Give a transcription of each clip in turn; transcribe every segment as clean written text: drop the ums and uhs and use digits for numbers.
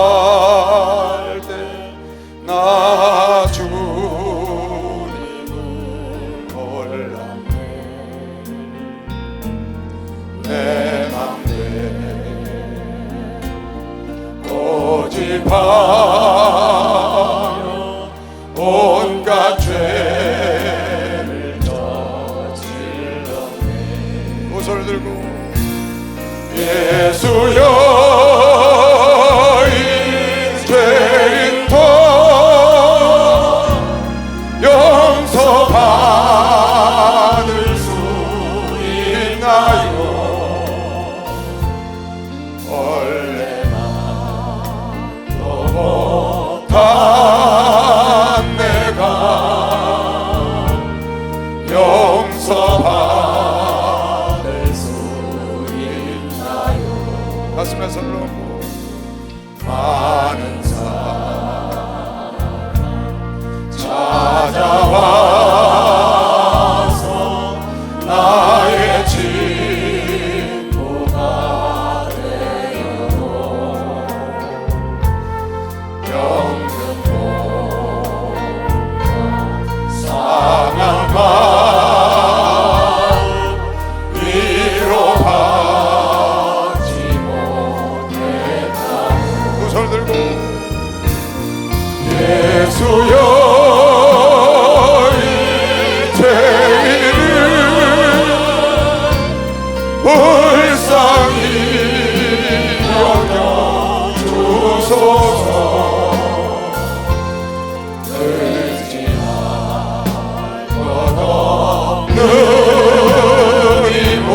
방황할 때 나 주님을 몰랐네. 내 맘대 고집하여 온갖 죄를 저질렀네. 두 손을 들고 예수여 용서받을 수 있나요? 원래만도 못한 내가 용서받을 수 있나요? 가슴에 손을 얹고 많은 사람 찾아와서 나의 친구가 되어도 병든 몸과 상한 마음 위로받지 못했다. 두 손을 들고 예수여 불쌍히 여겨주소서. 들지 말 것 없는 이 몸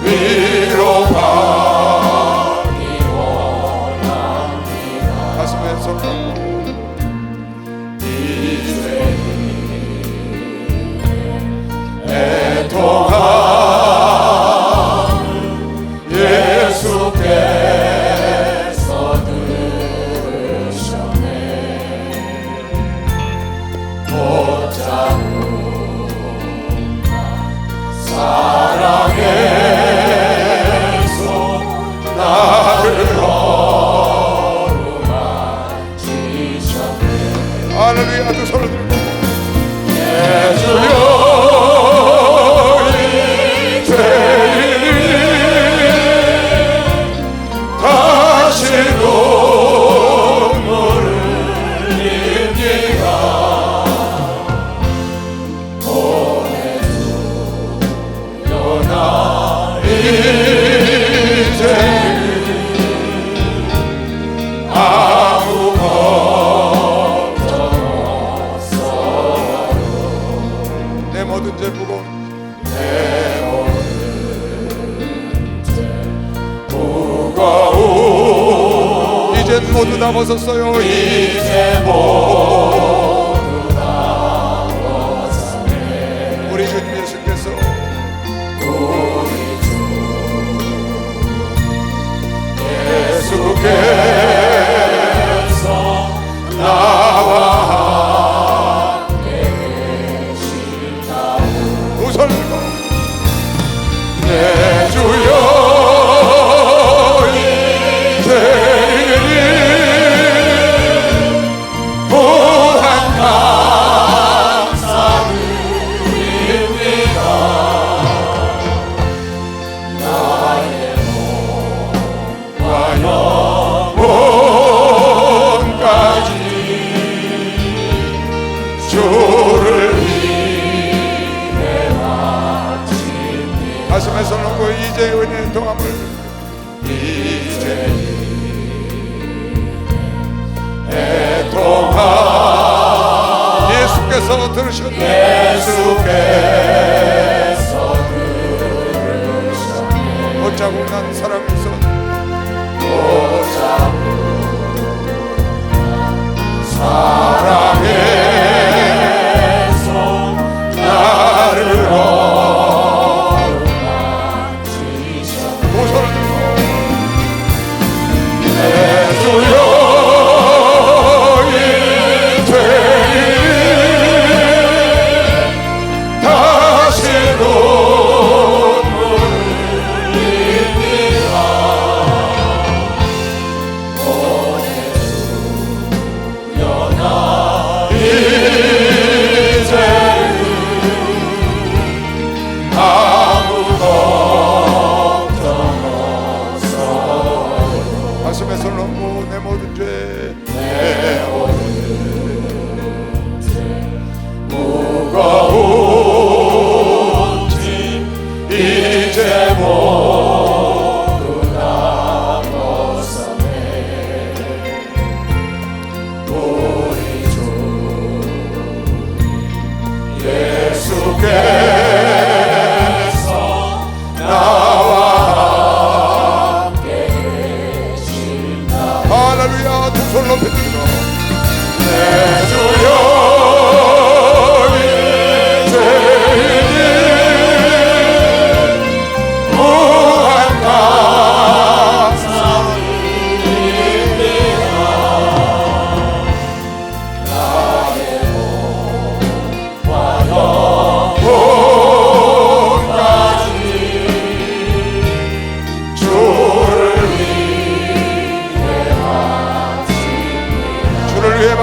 위로받기 원합니다. 가슴에 손 얹고 애통하는 예수께서 들으셨네. 못자꾸나 사랑해서 나를 어루만지셨네. 할렐루야. 두 손을 들고 예수여 모두 다 벗었어요. 이제 모두 다 벗었네. 우리 주님 예수께서 나와 함께 계시다. 두 손을 들고 내 주여 가슴에 손 얹고 이제 은혜의 통함을 이제 애통함 예수께서 들으셨네. 예수께서 들으셨네. 못자국 난 사랑의 손 못자국 사랑의 손 나를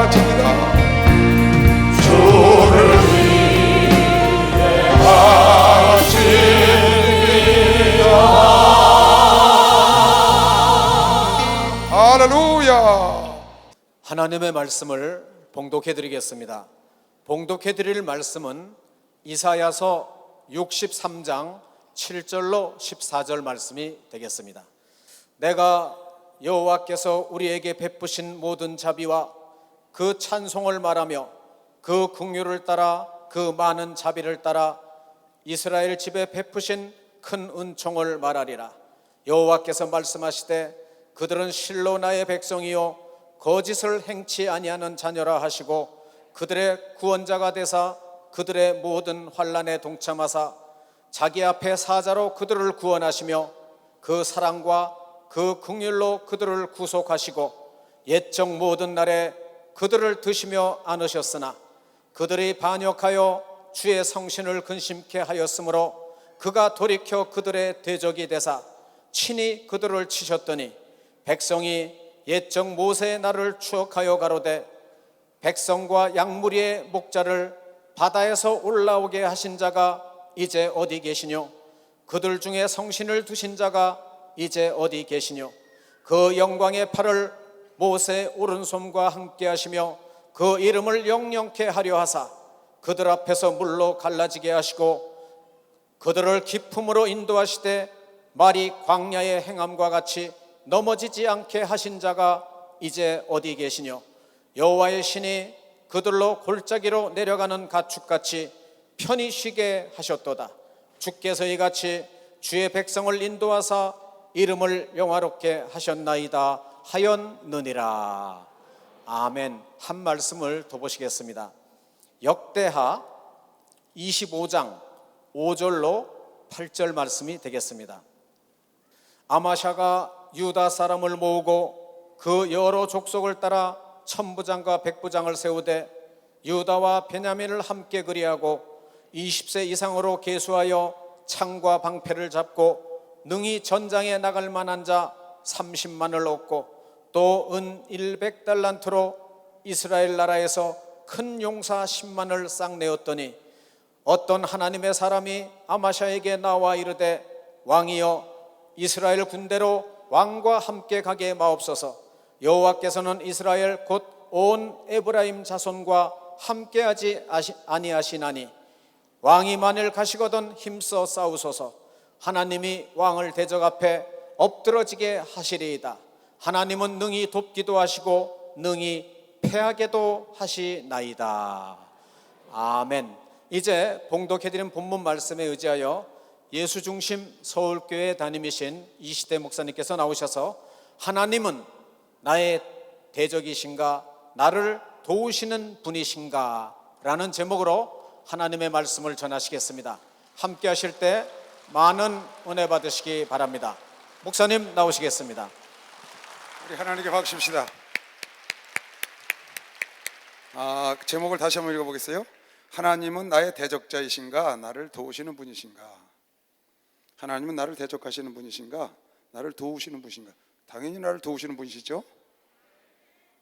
바칩니다. 주를 위해 바칩니다. 할렐루야. 하나님의 말씀을 봉독해 드리겠습니다. 봉독해 드릴 말씀은 이사야서 63장 7절로 14절 말씀이 되겠습니다. 내가 여호와께서 우리에게 베푸신 모든 자비와 그 찬송을 말하며 그 긍휼을 따라 그 많은 자비를 따라 이스라엘 집에 베푸신 큰 은총을 말하리라. 여호와께서 말씀하시되 그들은 실로 나의 백성이요 거짓을 행치 아니하는 자녀라 하시고 그들의 구원자가 되사 그들의 모든 환난에 동참하사 자기 앞에 사자로 그들을 구원하시며 그 사랑과 그 긍휼로 그들을 구속하시고 옛적 모든 날에 그들을 드시며 안으셨으나 그들이 반역하여 주의 성신을 근심케 하였으므로 그가 돌이켜 그들의 대적이 되사 친히 그들을 치셨더니 백성이 옛적 모세의 날을 추억하여 가로되 백성과 양무리의 목자를 바다에서 올라오게 하신 자가 이제 어디 계시뇨? 그들 중에 성신을 두신 자가 이제 어디 계시뇨? 그 영광의 팔을 모세의 오른손과 함께 하시며 그 이름을 영영케 하려 하사 그들 앞에서 물로 갈라지게 하시고 그들을 기품으로 인도하시되 말이 광야의 행함과 같이 넘어지지 않게 하신 자가 이제 어디 계시뇨? 여호와의 신이 그들로 골짜기로 내려가는 가축같이 편히 쉬게 하셨도다. 주께서 이같이 주의 백성을 인도하사 이름을 영화롭게 하셨나이다 하였느니라. 아멘. 한 말씀을 더 보시겠습니다. 역대하 25장 5절로 8절 말씀이 되겠습니다. 아마샤가 유다 사람을 모으고 그 여러 족속을 따라 천부장과 백부장을 세우되 유다와 베냐민을 함께 그리하고 20세 이상으로 계수하여 창과 방패를 잡고 능히 전장에 나갈 만한 자 30만을 얻고 또 은 100달란트로 이스라엘 나라에서 큰 용사 10만을 싹 내었더니 어떤 하나님의 사람이 아마샤에게 나와 이르되 왕이여 이스라엘 군대로 왕과 함께 가게 마옵소서. 여호와께서는 이스라엘 곧 온 에브라임 자손과 함께하지 아니하시나니 왕이 만일 가시거든 힘써 싸우소서. 하나님이 왕을 대적 앞에 엎드러지게 하시리이다. 하나님은 능히 돕기도 하시고 능히 패하게도 하시나이다. 아멘. 이제 봉독해드린 본문 말씀에 의지하여 예수중심 서울교회 담임이신 이시대 목사님께서 나오셔서 하나님은 나의 대적이신가 나를 도우시는 분이신가 라는 제목으로 하나님의 말씀을 전하시겠습니다. 함께 하실 때 많은 은혜 받으시기 바랍니다. 목사님 나오시겠습니다. 우리 하나님께 박수십시다. 제목을 다시 한번 읽어보겠어요. 하나님은 나의 대적자이신가 나를 도우시는 분이신가. 하나님은 나를 대적하시는 분이신가 나를 도우시는 분이신가. 당연히 나를 도우시는 분이시죠.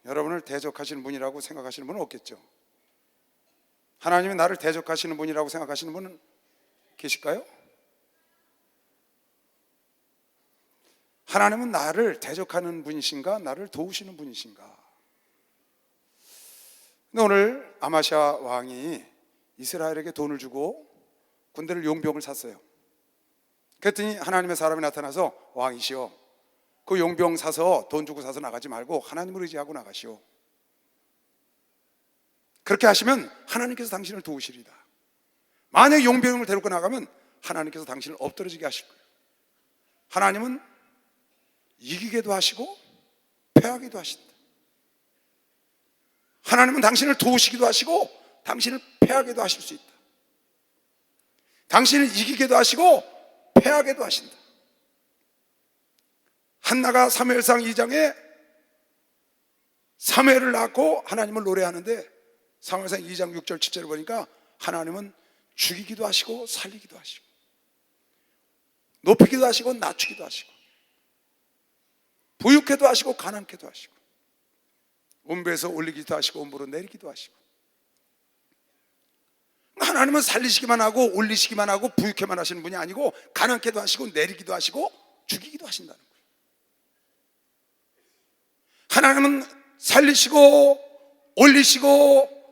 여러분을 대적하시는 분이라고 생각하시는 분은 없겠죠. 하나님이 나를 대적하시는 분이라고 생각하시는 분은 계실까요? 하나님은 나를 대적하는 분이신가 나를 도우시는 분이신가. 근데 오늘 아마샤 왕이 이스라엘에게 돈을 주고 군대를 용병을 샀어요. 그랬더니 하나님의 사람이 나타나서 왕이시여 그 용병 사서 돈 주고 사서 나가지 말고 하나님을 의지하고 나가시오. 그렇게 하시면 하나님께서 당신을 도우시리다. 만약 용병을 데리고 나가면 하나님께서 당신을 엎드러지게 하실 거예요. 하나님은 이기게도 하시고 패하기도 하신다. 하나님은 당신을 도우시기도 하시고 당신을 패하게도 하실 수 있다. 당신을 이기게도 하시고 패하게도 하신다. 한나가 사무엘상 2장에 사무엘을 낳고 하나님을 노래하는데 사무엘상 2장 6절 7절을 보니까 하나님은 죽이기도 하시고 살리기도 하시고 높이기도 하시고 낮추기도 하시고 부유케도 하시고 가난케도 하시고 음부에서 올리기도 하시고 음부로 내리기도 하시고. 하나님은 살리시기만 하고 올리시기만 하고 부유케만 하시는 분이 아니고 가난케도 하시고 내리기도 하시고 죽이기도 하신다는 거예요. 하나님은 살리시고 올리시고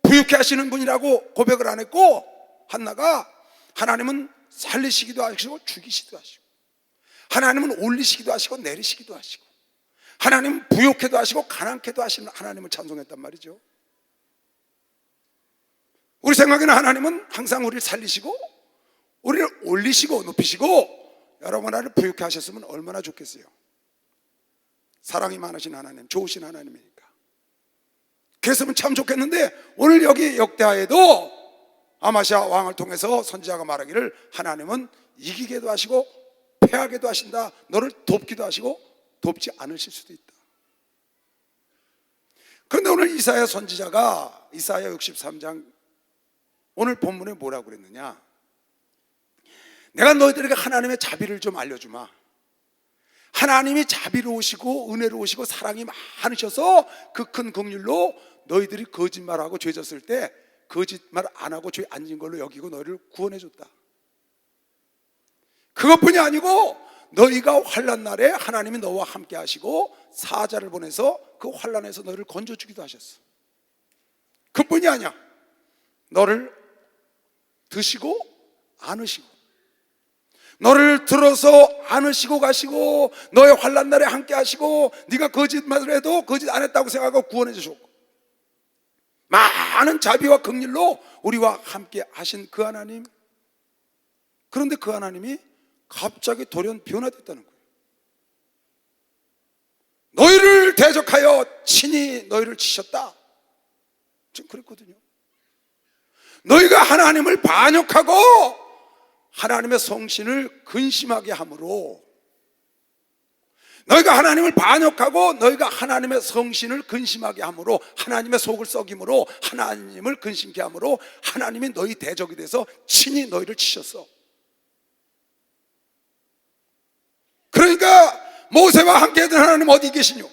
부유케 하시는 분이라고 고백을 안 했고, 한나가 하나님은 살리시기도 하시고 죽이시기도 하시고, 하나님은 올리시기도 하시고 내리시기도 하시고, 하나님은 부유케도 하시고 가난케도 하시는 하나님을 찬송했단 말이죠. 우리 생각에는 하나님은 항상 우리를 살리시고 우리를 올리시고 높이시고 여러분 나를 부유케 하셨으면 얼마나 좋겠어요. 사랑이 많으신 하나님, 좋으신 하나님이니까. 그랬으면 참 좋겠는데, 오늘 여기 역대하에도 아마시아 왕을 통해서 선지자가 말하기를 하나님은 이기게도 하시고 패하게도 하신다. 너를 돕기도 하시고 돕지 않으실 수도 있다. 그런데 오늘 이사야 선지자가 이사야 63장 오늘 본문에 뭐라고 그랬느냐? 내가 너희들에게 하나님의 자비를 좀 알려주마. 하나님이 자비로우시고 은혜로우시고 사랑이 많으셔서 그 큰 긍휼로 너희들이 거짓말하고 죄졌을 때 거짓말 안 하고 죄 안 진 걸로 여기고 너희를 구원해 줬다. 그것뿐이 아니고 너희가 환난 날에 하나님이 너와 함께 하시고 사자를 보내서 그 환난에서 너희를 건져 주기도 하셨어. 그뿐이 아니야. 너를 드시고 안으시고, 너를 들어서 안으시고 가시고, 너의 환난 날에 함께 하시고, 네가 거짓말을 해도 거짓 안 했다고 생각하고 구원해 주셨고, 많은 자비와 긍휼로 우리와 함께 하신 그 하나님. 그런데 그 하나님이 갑자기 돌연 변화됐다는 거예요. 너희를 대적하여 친히 너희를 치셨다. 지금 그랬거든요. 너희가 하나님을 반역하고 하나님의 성신을 근심하게 함으로, 너희가 하나님을 반역하고 너희가 하나님의 성신을 근심하게 함으로, 하나님의 속을 썩임으로, 하나님을 근심케 함으로 하나님이 너희 대적이 돼서 친히 너희를 치셨어. 그러니까 모세와 함께 했던 하나님 어디 계시뇨?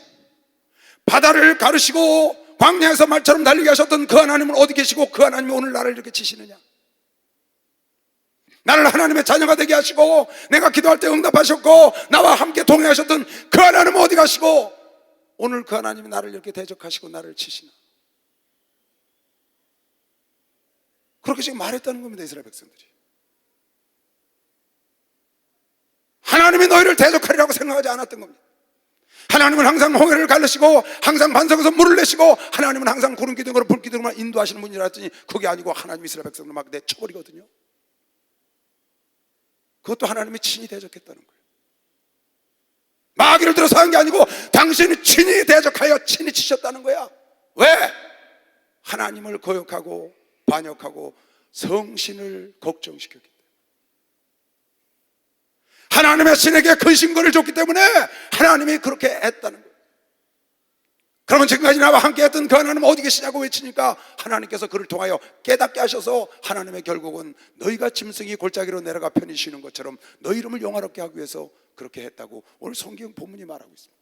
바다를 가르시고 광야에서 말처럼 달리게 하셨던 그 하나님은 어디 계시고, 그 하나님이 오늘 나를 이렇게 치시느냐? 나를 하나님의 자녀가 되게 하시고 내가 기도할 때 응답하셨고 나와 함께 동행하셨던 그 하나님은 어디 가시고, 오늘 그 하나님이 나를 이렇게 대적하시고 나를 치시나? 그렇게 지금 말했다는 겁니다. 이스라엘 백성들이. 하나님이 너희를 대적하리라고 생각하지 않았던 겁니다. 하나님은 항상 홍해를 갈르시고 항상 반석에서 물을 내시고 하나님은 항상 구름 기둥으로 불 기둥으로 인도하시는 분이라 했더니 그게 아니고 하나님 이스라엘 백성을 막 내쳐버리거든요. 그것도 하나님이 친히 대적했다는 거예요. 마귀를 들어서 한 게 아니고 당신이 친히 대적하여 친히 치셨다는 거야. 왜? 하나님을 거역하고 반역하고 성신을 걱정시켰기 때문에. 하나님의 신에게 근심거리를 줬기 때문에 하나님이 그렇게 했다는 거예요. 그러면 지금까지 나와 함께 했던 그 하나님 어디 계시냐고 외치니까 하나님께서 그를 통하여 깨닫게 하셔서 하나님의 결국은 너희가 짐승이 골짜기로 내려가 편히 쉬는 것처럼 너희 이름을 영화롭게 하기 위해서 그렇게 했다고 오늘 성경 본문이 말하고 있습니다.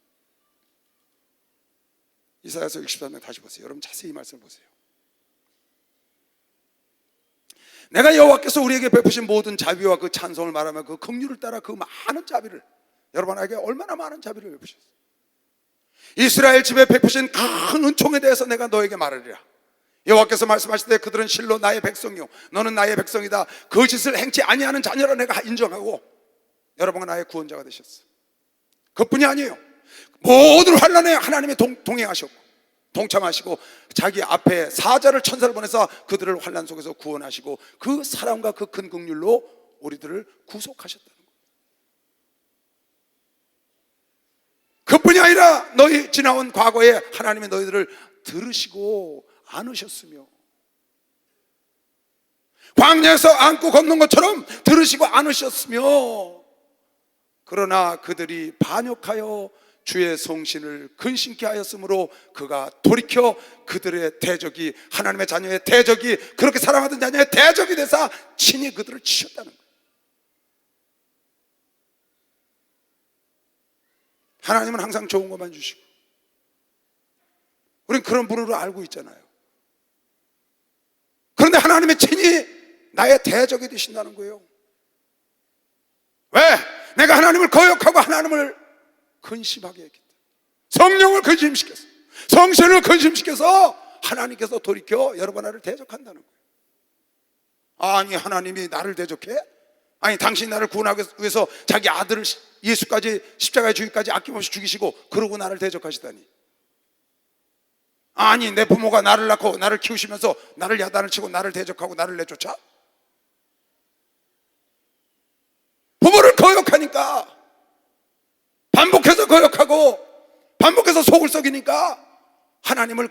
이사야서 63장 다시 보세요. 여러분 자세히 말씀 보세요. 내가 여호와께서 우리에게 베푸신 모든 자비와 그 찬송을 말하며 그 긍휼을 따라 그 많은 자비를, 여러분에게 얼마나 많은 자비를 베푸셨어요. 이스라엘 집에 베푸신 큰 은총에 대해서 내가 너에게 말하리라. 여호와께서 말씀하실 때 그들은 실로 나의 백성이요 너는 나의 백성이다. 거짓을 행치 아니하는 자녀라 내가 인정하고 여러분은 나의 구원자가 되셨어. 그뿐이 아니에요. 모든 환난에 하나님이 동행하셨고 동참하시고 자기 앞에 사자를 천사를 보내서 그들을 환난 속에서 구원하시고 그 사랑과 그 큰 긍휼로 우리들을 구속하셨다는 거예요. 그뿐이 아니라 너희 지나온 과거에 하나님이 너희들을 들으시고 안으셨으며, 광야에서 안고 걷는 것처럼 들으시고 안으셨으며, 그러나 그들이 반역하여 주의 성신을 근심케 하였으므로 그가 돌이켜 그들의 대적이, 하나님의 자녀의 대적이, 그렇게 사랑하던 자녀의 대적이 되사 친히 그들을 치셨다는 거예요. 하나님은 항상 좋은 것만 주시고 우리는 그런 분으로 알고 있잖아요. 그런데 하나님의 친히 나의 대적이 되신다는 거예요. 왜? 내가 하나님을 거역하고 하나님을 근심하게 했기 때문에. 성령을 근심시켰어. 성신을 근심시켜서 하나님께서 돌이켜 여러분 나를 대적한다는 거예요. 아니 하나님이 나를 대적해? 아니 당신이 나를 구원하기 위해서 자기 아들을 예수까지 십자가에 주기까지 아낌없이 죽이시고 그러고 나를 대적하시다니. 아니 내 부모가 나를 낳고 나를 키우시면서 나를 야단을 치고 나를 대적하고 나를 내쫓아? 부모를 거역하니까, 반복해서 거역하고 반복해서 속을 썩이니까 하나님을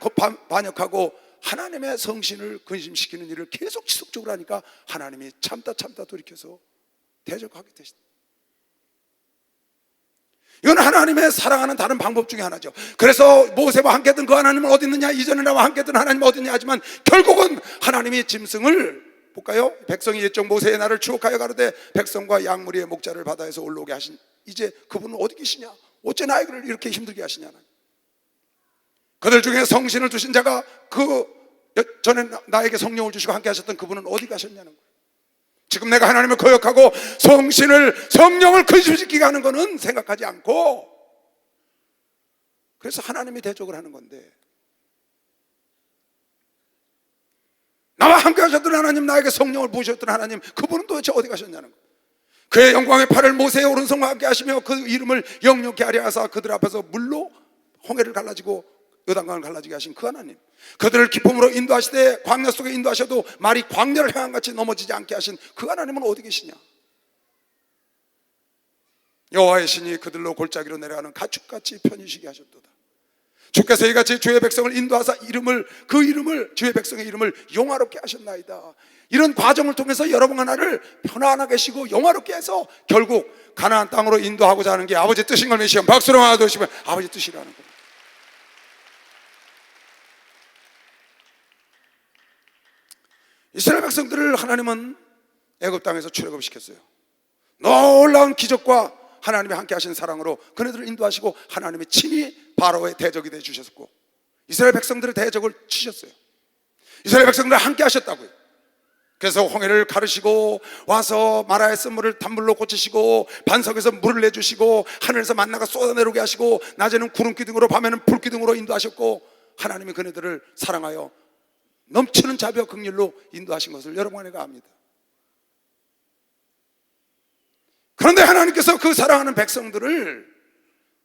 반역하고 하나님의 성신을 근심시키는 일을 계속 지속적으로 하니까 하나님이 참다 돌이켜서 대적하게 되신다. 이건 하나님의 사랑하는 다른 방법 중에 하나죠. 그래서 모세와 함께했던 그 하나님은 어디 있느냐, 이전에 나와 함께했던 하나님은 어디 있느냐 하지만 결국은 하나님이 짐승을 볼까요? 백성이 옛적 모세의 날을 추억하여 가로되 백성과 양무리의 목자를 바다에서 올라오게 하신 이제 그분은 어디 계시냐? 어째 나에게 이렇게 힘들게 하시냐? 그들 중에 성신을 주신 자가 그 전에 나에게 성령을 주시고 함께 하셨던 그분은 어디 가셨냐는 거예요. 지금 내가 하나님을 거역하고 성령을 근심시키게 하는 것은 생각하지 않고, 그래서 하나님이 대적을 하는 건데, 나와 함께 하셨던 하나님, 나에게 성령을 부으셨던 하나님, 그분은 도대체 어디 가셨냐는 거예요. 그의 영광의 팔을 모세의 오른손과 함께 하시며 그 이름을 영영케 하려 하사 그들 앞에서 물로 홍해를 갈라지고 요단강을 갈라지게 하신 그 하나님, 그들을 기쁨으로 인도하시되 광야 속에 인도하셔도 말이 광야를 향한 같이 넘어지지 않게 하신 그 하나님은 어디 계시냐? 여호와의 신이 그들로 골짜기로 내려가는 가축같이 편히쉬게 하셨도다. 주께서 이같이 주의 백성을 인도하사 주의 백성의 이름을 영화롭게 하셨나이다. 이런 과정을 통해서 여러분 하나를 편안하게 쉬고 영화롭게 해서 결국 가나안 땅으로 인도하고자 하는 게 아버지 뜻인 걸 믿으시면 박수로 하나 두시면 아버지 뜻이라는 겁니다. 이스라엘 백성들을 하나님은 애굽 땅에서 출애굽시켰어요. 놀라운 기적과 하나님이 함께 하신 사랑으로 그네들을 인도하시고 하나님이 친히 바로의 대적이 되어 주셨고 이스라엘 백성들의 대적을 치셨어요. 이스라엘 백성들과 함께 하셨다고요. 그래서 홍해를 가르시고 와서 마라의 쓴물을 단물로 고치시고 반석에서 물을 내주시고 하늘에서 만나가 쏟아내려오게 하시고 낮에는 구름기둥으로 밤에는 불기둥으로 인도하셨고 하나님이 그네들을 사랑하여 넘치는 자비와 긍휼로 인도하신 것을 여러분에게 압니다. 그런데 하나님께서 그 사랑하는 백성들을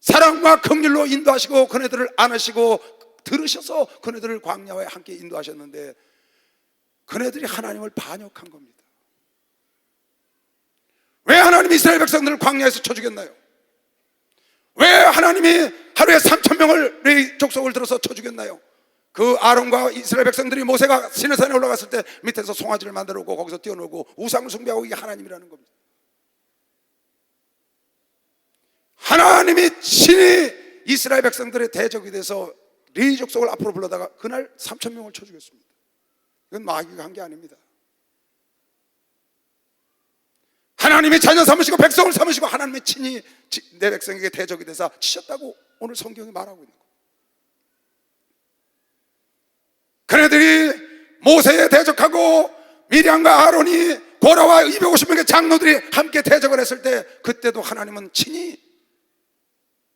사랑과 긍휼로 인도하시고 그네들을 안으시고 들으셔서 그네들을 광야에 함께 인도하셨는데 그네들이 하나님을 반역한 겁니다. 왜 하나님이 이스라엘 백성들을 광야에서 쳐 죽였나요? 왜 하나님이 하루에 3,000명을 레위 족속을 들어서 쳐 죽였나요? 그 아론과 이스라엘 백성들이 모세가 시내산에 올라갔을 때 밑에서 송아지를 만들어 오고 거기서 뛰어놀고 우상을 숭배하고 이게 하나님이라는 겁니다. 하나님이 친히 이스라엘 백성들의 대적이 돼서 레위 족속을 앞으로 불러다가 그날 3,000명을 쳐 죽였습니다. 이건 마귀가 한 게 아닙니다. 하나님이 자녀 삼으시고 백성을 삼으시고 하나님이 친히 내 백성에게 대적이 돼서 치셨다고 오늘 성경이 말하고 있는 거예요. 그네들이 모세에 대적하고 미리암과 아론이 고라와 250명의 장로들이 함께 대적을 했을 때 그때도 하나님은 친히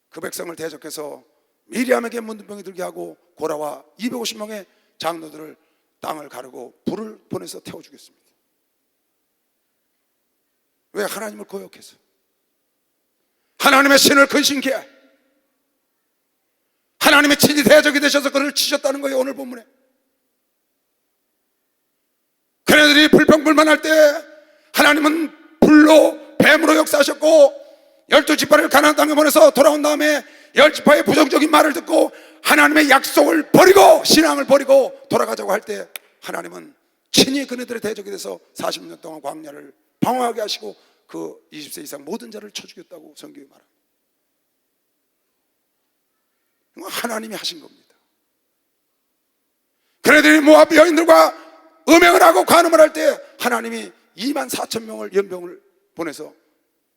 그 백성을 대적해서 미리암에게 문둥병이 들게 하고 고라와 250명의 장로들을 땅을 가르고 불을 보내서 태워 주겠습니다. 왜? 하나님을 거역해서 하나님의 신을 근심케 하나님의 친히 대적이 되셔서 그를 치셨다는 거예요. 오늘 본문에 그네들이 불평불만할 때 하나님은 불로 뱀으로 역사하셨고 12지파를 가나안 땅에 보내서 돌아온 다음에 10지파의 부정적인 말을 듣고 하나님의 약속을 버리고 신앙을 버리고 돌아가자고 할 때 하나님은 친히 그네들의 대적이 돼서 40년 동안 광야를 방황하게 하시고 그 20세 이상 모든 자를 쳐 죽였다고 성경이 말합니다. 이건 하나님이 하신 겁니다. 그네들이 모압 여인들과 음행을 하고 간음을 할 때 하나님이 24,000명을 연병을 보내서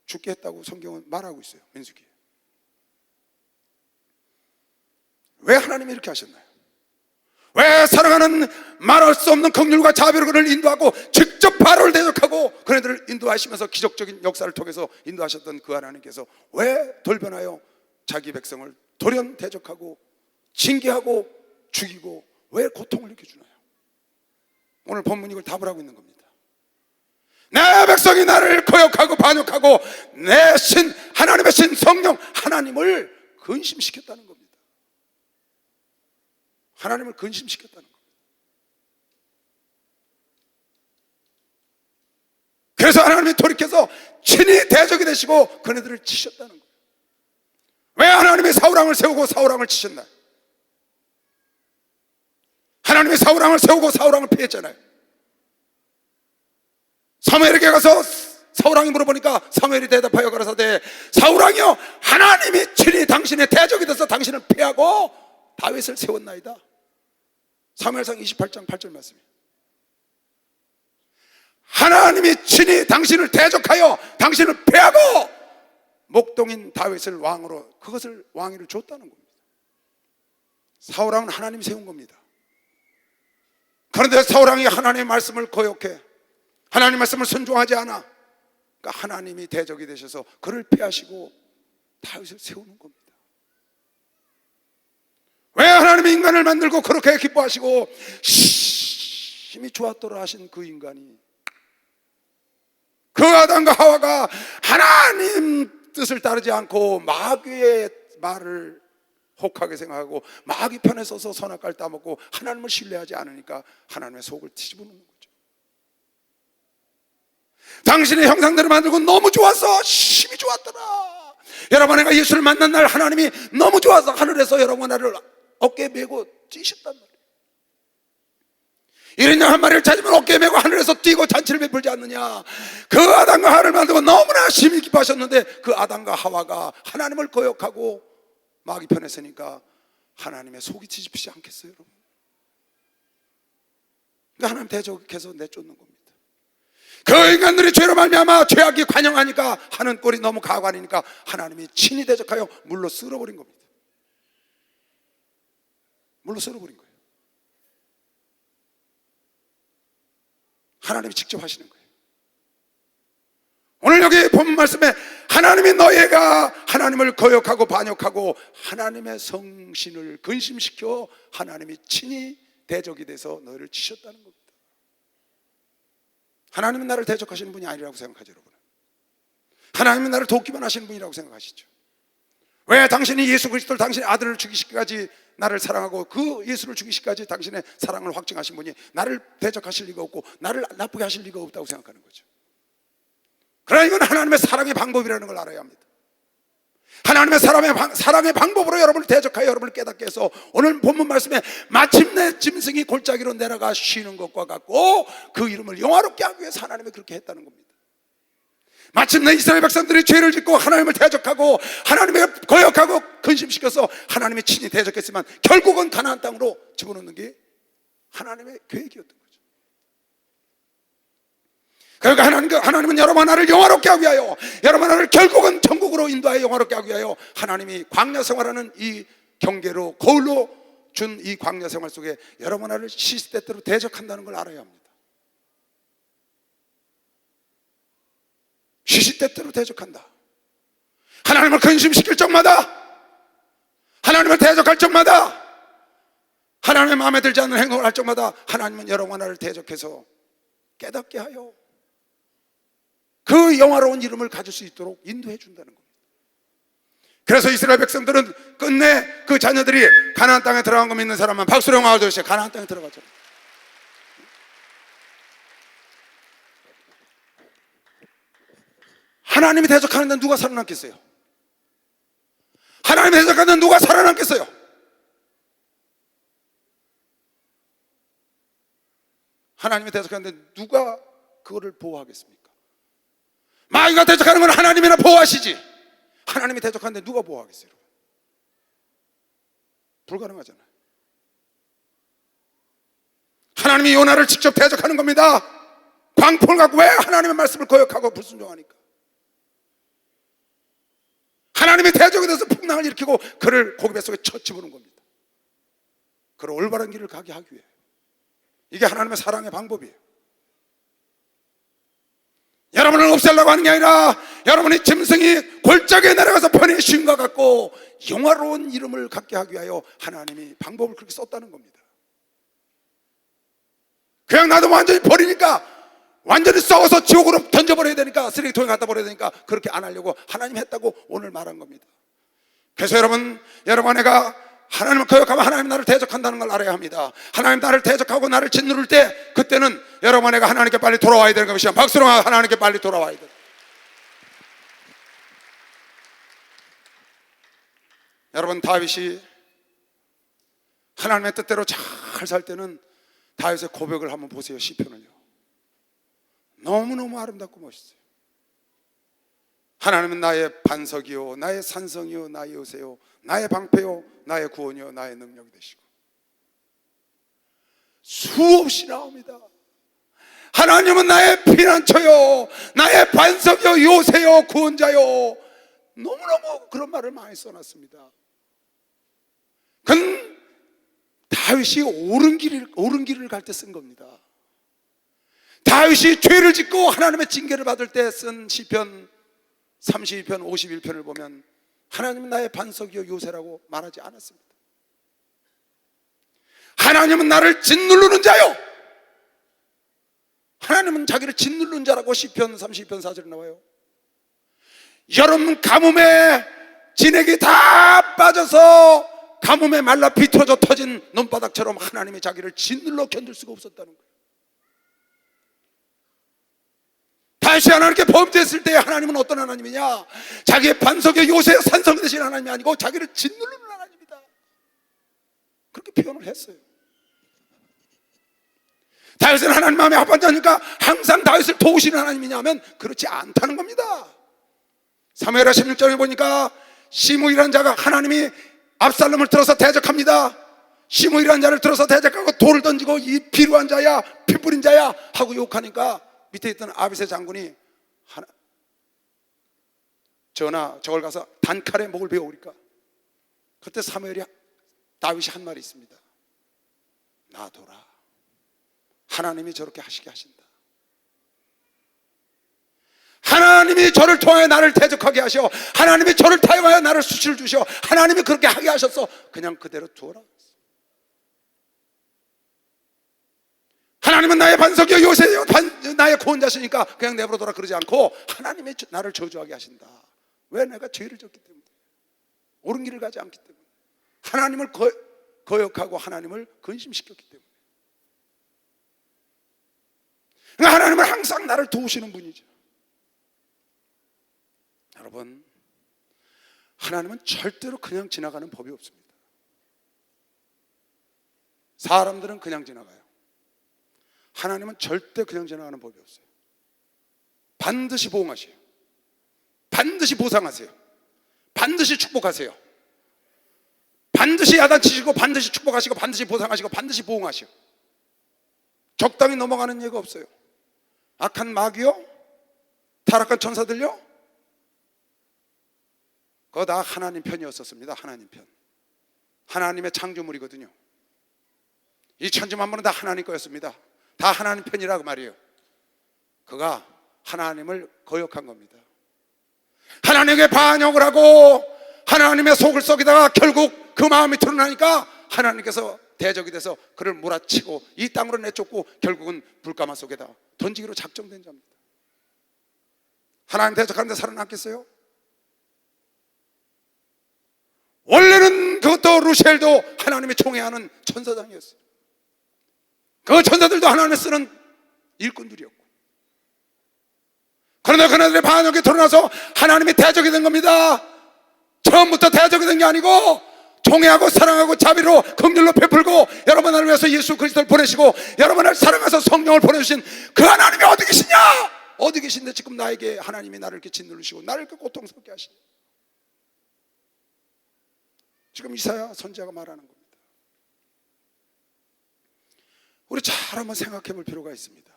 죽게 했다고 성경은 말하고 있어요. 민수기에. 왜 하나님이 이렇게 하셨나요? 왜 사랑하는 말할 수 없는 긍휼과 자비로 그를 인도하고 직접 바로를 대적하고 그네들을 인도하시면서 기적적인 역사를 통해서 인도하셨던 그 하나님께서 왜 돌변하여 자기 백성을 돌연 대적하고 징계하고 죽이고 왜 고통을 느껴주나요? 오늘 본문이 이걸 답을 하고 있는 겁니다. 내 백성이 나를 거역하고 반역하고 내 신 하나님의 신 성령 하나님을 근심시켰다는 겁니다. 하나님을 근심시켰다는 겁니다. 그래서 하나님이 돌이켜서 친히 대적이 되시고 그네들을 치셨다는 거예요. 왜 하나님이 사울왕을 세우고 사울왕을 치셨나요? 하나님이 사울왕을 세우고 사울왕을 피했잖아요. 사무엘에게 가서 사울왕이 물어보니까 사무엘이 대답하여 가라사대 사울왕이여 하나님이 친히 당신의 대적이 돼서 당신을 피하고 다윗을 세웠나이다. 사무엘상 28장 8절 말씀이에요. 하나님이 친히 당신을 대적하여 당신을 패하고 목동인 다윗을 왕으로 그것을 왕위를 줬다는 겁니다. 사울왕은 하나님이 세운 겁니다. 그런데 사울왕이 하나님의 말씀을 거역해 하나님의 말씀을 순종하지 않아. 그러니까 하나님이 대적이 되셔서 그를 패하시고 다윗을 세우는 겁니다. 왜 하나님이 인간을 만들고 그렇게 기뻐하시고 힘이 좋았더라 하신 그 인간이 그 아담과 하와가 하나님 뜻을 따르지 않고 마귀의 말을 혹하게 생각하고 마귀 편에 서서 선악과를 따먹고 하나님을 신뢰하지 않으니까 하나님의 속을 뒤집어놓는 거죠. 당신의 형상대로 만들고 너무 좋아서 힘이 좋았더라. 여러분, 내가 예수를 만난 날 하나님이 너무 좋아서 하늘에서 여러분 나를 어깨에 메고 뛰셨단 말이에요. 이런 양 한 마리를 찾으면 어깨에 메고 하늘에서 뛰고 잔치를 베풀지 않느냐. 그 아담과 하와를 만들고 너무나 심히 기뻐하셨는데 그 아담과 하와가 하나님을 거역하고 마귀 편에 서니까 하나님의 속이 뒤집히지 않겠어요, 여러분? 그러니까 하나님 대적해서 내쫓는 겁니다. 그 인간들이 죄로 말미암아 죄악이 관영하니까 하는 꼴이 너무 가관이니까 하나님이 친히 대적하여 물로 쓸어버린 겁니다. 물로 쓸어버린 거예요. 하나님이 직접 하시는 거예요. 오늘 여기 본 말씀에 하나님이 너희가 하나님을 거역하고 반역하고 하나님의 성신을 근심시켜 하나님이 친히 대적이 돼서 너희를 치셨다는 겁니다. 하나님은 나를 대적하시는 분이 아니라고 생각하죠, 여러분. 하나님은 나를 돕기만 하시는 분이라고 생각하시죠. 왜 당신이 예수 그리스도를 당신의 아들을 죽이시기까지 나를 사랑하고 그 예수를 죽이시기까지 당신의 사랑을 확증하신 분이 나를 대적하실 리가 없고 나를 나쁘게 하실 리가 없다고 생각하는 거죠. 그러나 이건 하나님의 사랑의 방법이라는 걸 알아야 합니다. 하나님의 사랑의 방법으로 여러분을 대적하여 여러분을 깨닫게 해서 오늘 본문 말씀에 마침내 짐승이 골짜기로 내려가 쉬는 것과 같고 그 이름을 영화롭게 하기 위해서 하나님이 그렇게 했다는 겁니다. 마침내 이스라엘 백성들이 죄를 짓고 하나님을 대적하고 하나님을 거역하고 근심시켜서 하나님이 친히 대적했지만 결국은 가나안 땅으로 집어넣는 게 하나님의 계획이었던 거죠. 그러니까 하나님은 여러분 나를 영화롭게 하기 위하여 여러분 나를 결국은 천국으로 인도하여 영화롭게 하기 위하여 하나님이 광야 생활하는 이 경계로 거울로 준 이 광야 생활 속에 여러분 나를 시시때때로 대적한다는 걸 알아야 합니다. 시시때때로 대적한다. 하나님을 근심시킬 적마다 하나님을 대적할 적마다 하나님의 마음에 들지 않는 행동을 할 적마다 하나님은 여러분 나를 대적해서 깨닫게 하여 그 영화로운 이름을 가질 수 있도록 인도해 준다는 겁니다. 그래서 이스라엘 백성들은 끝내 그 자녀들이 가나안 땅에 들어간 거 믿는 사람만 박수로 영화를 주시죠. 가나안 땅에 들어가죠. 하나님이 대적하는데 누가 살아남겠어요? 하나님이 대적하는데 누가 살아남겠어요? 하나님이 대적하는데 누가 그거를 보호하겠습니까? 마귀가 대적하는 건 하나님이나 보호하시지 하나님이 대적하는데 누가 보호하겠어요? 불가능하잖아요. 하나님이 요나를 직접 대적하는 겁니다. 광풍을 갖고 왜 하나님의 말씀을 거역하고 불순종하니까 하나님이 대적이 돼서 풍랑을 일으키고 그를 고기 뱃속에 쳐 집어넣은 겁니다. 그 올바른 길을 가게 하기 위해. 이게 하나님의 사랑의 방법이에요. 여러분을 없애려고 하는 게 아니라 여러분의 짐승이 골짜기에 내려가서 편히 쉼과 같고 영화로운 이름을 갖게 하기 위하여 하나님이 방법을 그렇게 썼다는 겁니다. 그냥 놔두면 완전히 버리니까, 완전히 썩어서 지옥으로 던져버려야 되니까, 쓰레기통에 갖다 버려야 되니까 그렇게 안 하려고 하나님 했다고 오늘 말한 겁니다. 그래서 여러분 내가 하나님을 거역하면 하나님 나를 대적한다는 걸 알아야 합니다. 하나님 나를 대적하고 나를 짓누를 때, 그때는 여러분 내가 하나님께 빨리 돌아와야 되는 것이야. 박수로 하나님께 빨리 돌아와야 돼. 여러분, 다윗이 하나님의 뜻대로 잘 살 때는 다윗의 고백을 한번 보세요. 시편을요. 너무너무 아름답고 멋있어요. 하나님은 나의 반석이요 나의 산성이요 나의 요새요 나의 방패요 나의 구원이요 나의 능력이 되시고, 수없이 나옵니다. 하나님은 나의 피난처요 나의 반석이요 요새요 구원자요. 너무너무 그런 말을 많이 써놨습니다. 그건 다윗이 옳은 길을 갈 때 쓴 겁니다. 다윗이 죄를 짓고 하나님의 징계를 받을 때 쓴 시편 32편 51편을 보면 하나님은 나의 반석이요 요새라고 말하지 않았습니다. 하나님은 나를 짓누르는 자요. 하나님은 자기를 짓누르는 자라고 시편 32편 4절에 나와요. 여러분, 가뭄에 진액이 다 빠져서 가뭄에 말라 비틀어져 터진 논바닥처럼 하나님이 자기를 짓눌러 견딜 수가 없었다는 거예요. 다시 하나님께 범죄했을 때 하나님은 어떤 하나님이냐? 자기의 반석의 요새 산성이 되신 하나님이 아니고 자기를 짓누르는 하나님이다, 그렇게 표현을 했어요. 다윗은 하나님 마음에 합한 자니까 항상 다윗을 도우시는 하나님이냐면 그렇지 않다는 겁니다. 사무엘하 16장에 보니까 시므이라는 자가 하나님이 압살롬을 들어서 대적합니다. 시므이라는 자를 들어서 대적하고 돌을 던지고 이 비루한 자야 피 뿌린 자야 하고 욕하니까 밑에 있던 아비새 장군이 전하 저걸 가서 단칼에 목을 베어오리까. 그때 사무엘이 다윗이 한 말이 있습니다. 놔둬라, 하나님이 저렇게 하시게 하신다. 하나님이 저를 통하여 나를 대적하게 하셔, 하나님이 저를 타협하여 나를 수치를 주셔, 하나님이 그렇게 하게 하셨어. 그냥 그대로 두어라. 하나님은 나의 반석이요 요새요 나의 구원자시니까 그냥 내버려둬라 그러지 않고 하나님이 나를 저주하게 하신다. 왜? 내가 죄를 졌기 때문에, 옳은 길을 가지 않기 때문에, 하나님을 거역하고 하나님을 근심시켰기 때문에. 그러니까 하나님은 항상 나를 도우시는 분이죠. 여러분, 하나님은 절대로 그냥 지나가는 법이 없습니다. 사람들은 그냥 지나가요. 하나님은 절대 그냥 지나가는 법이 없어요. 반드시 보응하세요. 반드시 보상하세요. 반드시 축복하세요. 반드시 야단치시고 반드시 축복하시고 반드시 보상하시고 반드시 보응하시오. 적당히 넘어가는 예가 없어요. 악한 마귀요, 타락한 천사들요, 그거 다 하나님 편이었었습니다. 하나님 편. 하나님의 창조물이거든요. 이 천지 만물은 다 하나님 거였습니다. 다 하나님 편이라고 말이에요. 그가 하나님을 거역한 겁니다. 하나님에게 반역을 하고 하나님의 속을 썩이다가 결국 그 마음이 드러나니까 하나님께서 대적이 돼서 그를 몰아치고 이 땅으로 내쫓고 결국은 불가마 속에다 던지기로 작정된 자입니다. 하나님 대적하는데 살아났겠어요? 원래는 그것도 루시엘도 하나님의 총애하는 천사장이었어요. 그 천사들도 하나님을 쓰는 일꾼들이었고, 그러나 그들의 반역이 드러나서 하나님이 대적이 된 겁니다. 처음부터 대적이 된 게 아니고 총애하고 사랑하고 자비로 긍휼로 베풀고 여러분을 위해서 예수 그리스도를 보내시고 여러분을 사랑해서 성령을 보내주신 그 하나님이 어디 계시냐? 어디 계신데 지금 나에게 하나님이 나를 이렇게 짓누르시고 나를 이렇게 고통스럽게 하시냐? 지금 이사야 선지자가 말하는 겁니다. 우리 잘 한번 생각해 볼 필요가 있습니다.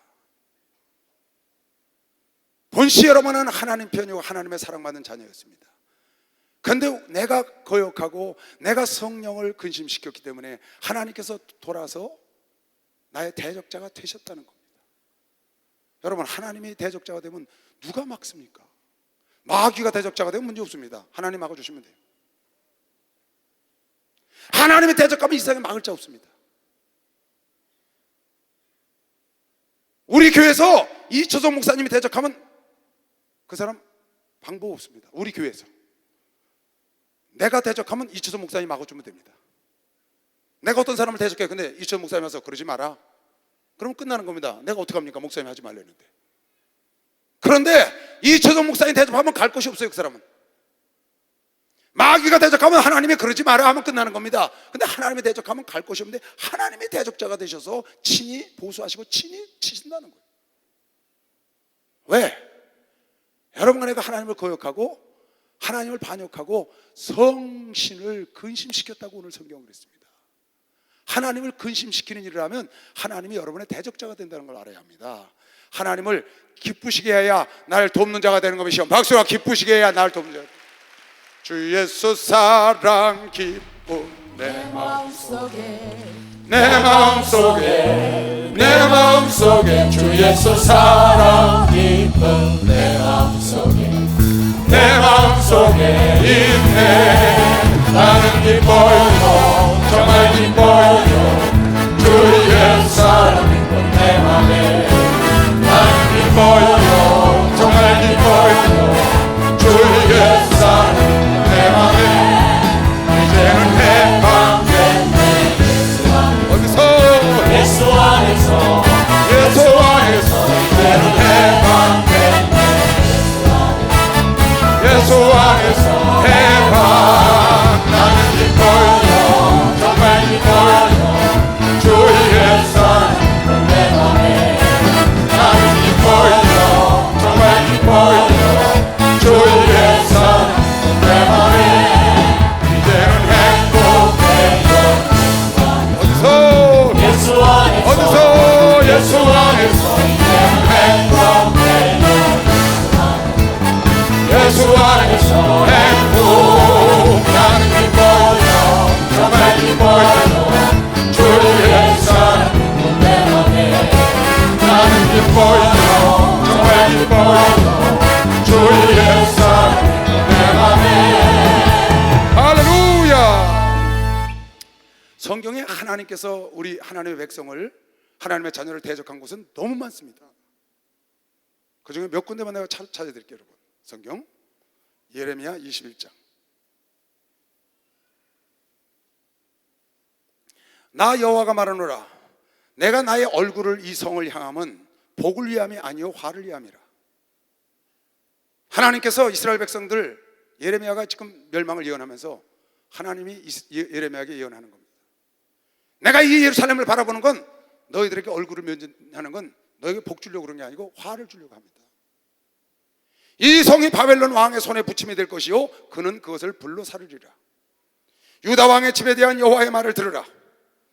본시 여러분은 하나님 편이고 하나님의 사랑받는 자녀였습니다. 그런데 내가 거역하고 내가 성령을 근심시켰기 때문에 하나님께서 돌아서 나의 대적자가 되셨다는 겁니다. 여러분, 하나님이 대적자가 되면 누가 막습니까? 마귀가 대적자가 되면 문제 없습니다. 하나님 막아주시면 돼요. 하나님이 대적하면 이 세상에 막을 자 없습니다. 우리 교회에서 이초성 목사님이 대적하면 그 사람 방법 없습니다. 우리 교회에서 내가 대적하면 이초성 목사님 막아주면 됩니다. 내가 어떤 사람을 대적해. 근데 이초성 목사님 와서 그러지 마라, 그러면 끝나는 겁니다. 내가 어떡합니까? 목사님이 하지 말랬는데. 그런데 이초성 목사님 대적하면 갈 곳이 없어요. 그 사람은 마귀가 대적하면 하나님이 그러지 마라 하면 끝나는 겁니다. 근데 하나님이 대적하면 갈 곳이 없는데 하나님이 대적자가 되셔서 친히 보수하시고 친히 치신다는 거예요. 왜? 여러분과 내가 하나님을 거역하고 하나님을 반역하고 성신을 근심시켰다고 오늘 성경은 그랬습니다. 하나님을 근심시키는 일을 하면 하나님이 여러분의 대적자가 된다는 걸 알아야 합니다. 하나님을 기쁘시게 해야 나를 돕는 자가 되는 것이요, 박수와 기쁘시게 해야 나를 돕는 자가. 주 예수 사랑 기쁨 내 마음속에, 내 마음속에, 내 마음속에 주 예수 사랑 기쁨 내 마음속에, 내 마음속에 있네. 나는 기뻐요, 정말 기뻐요. 주 예수 사랑 기쁨 내 맘에. 나는 기뻐요, 정말 기뻐요. 주 예수 사랑 내 맘에. 이제는 해방됐네. 어디서? 예수 안에서, 예수 안에서 이제는 해방됐네. 예수 안에서 해방. 나는 기뻐요, 정말 기뻐요. 주 예수 사랑 내 맘에. 나는 기뻐요, 정말 기뻐요. 주 예수 사랑 내 맘에. 예수 안에서, 예수 안에서 행복해요. 예수 안에서 행복. 나는 기뻐요, 정말 기뻐요. 주 예수 사랑 내 맘에. 나는 기뻐요, 정말 기뻐요. 주 예수 사랑 내 맘에. 할렐루야. 성경에 하나님께서 우리 하나님의 백성을, 하나님의 자녀를 대적한 곳은 너무 많습니다. 그 중에 몇 군데만 내가 찾아드릴게요. 여러분, 성경 예레미야 21장. 나 여호와가 말하노라, 내가 나의 얼굴을 이 성을 향함은 복을 위함이 아니요 화를 위함이라. 하나님께서 이스라엘 백성들, 예레미야가 지금 멸망을 예언하면서 하나님이 예레미야에게 예언하는 겁니다. 내가 이 예루살렘을 바라보는 건, 너희들에게 얼굴을 면전하는 건 너에게 복 주려고 그런 게 아니고 화를 주려고 합니다. 이 성이 바벨론 왕의 손에 붙임이 될 것이요, 그는 그것을 불로 사르리라. 유다 왕의 집에 대한 여호와의 말을 들으라.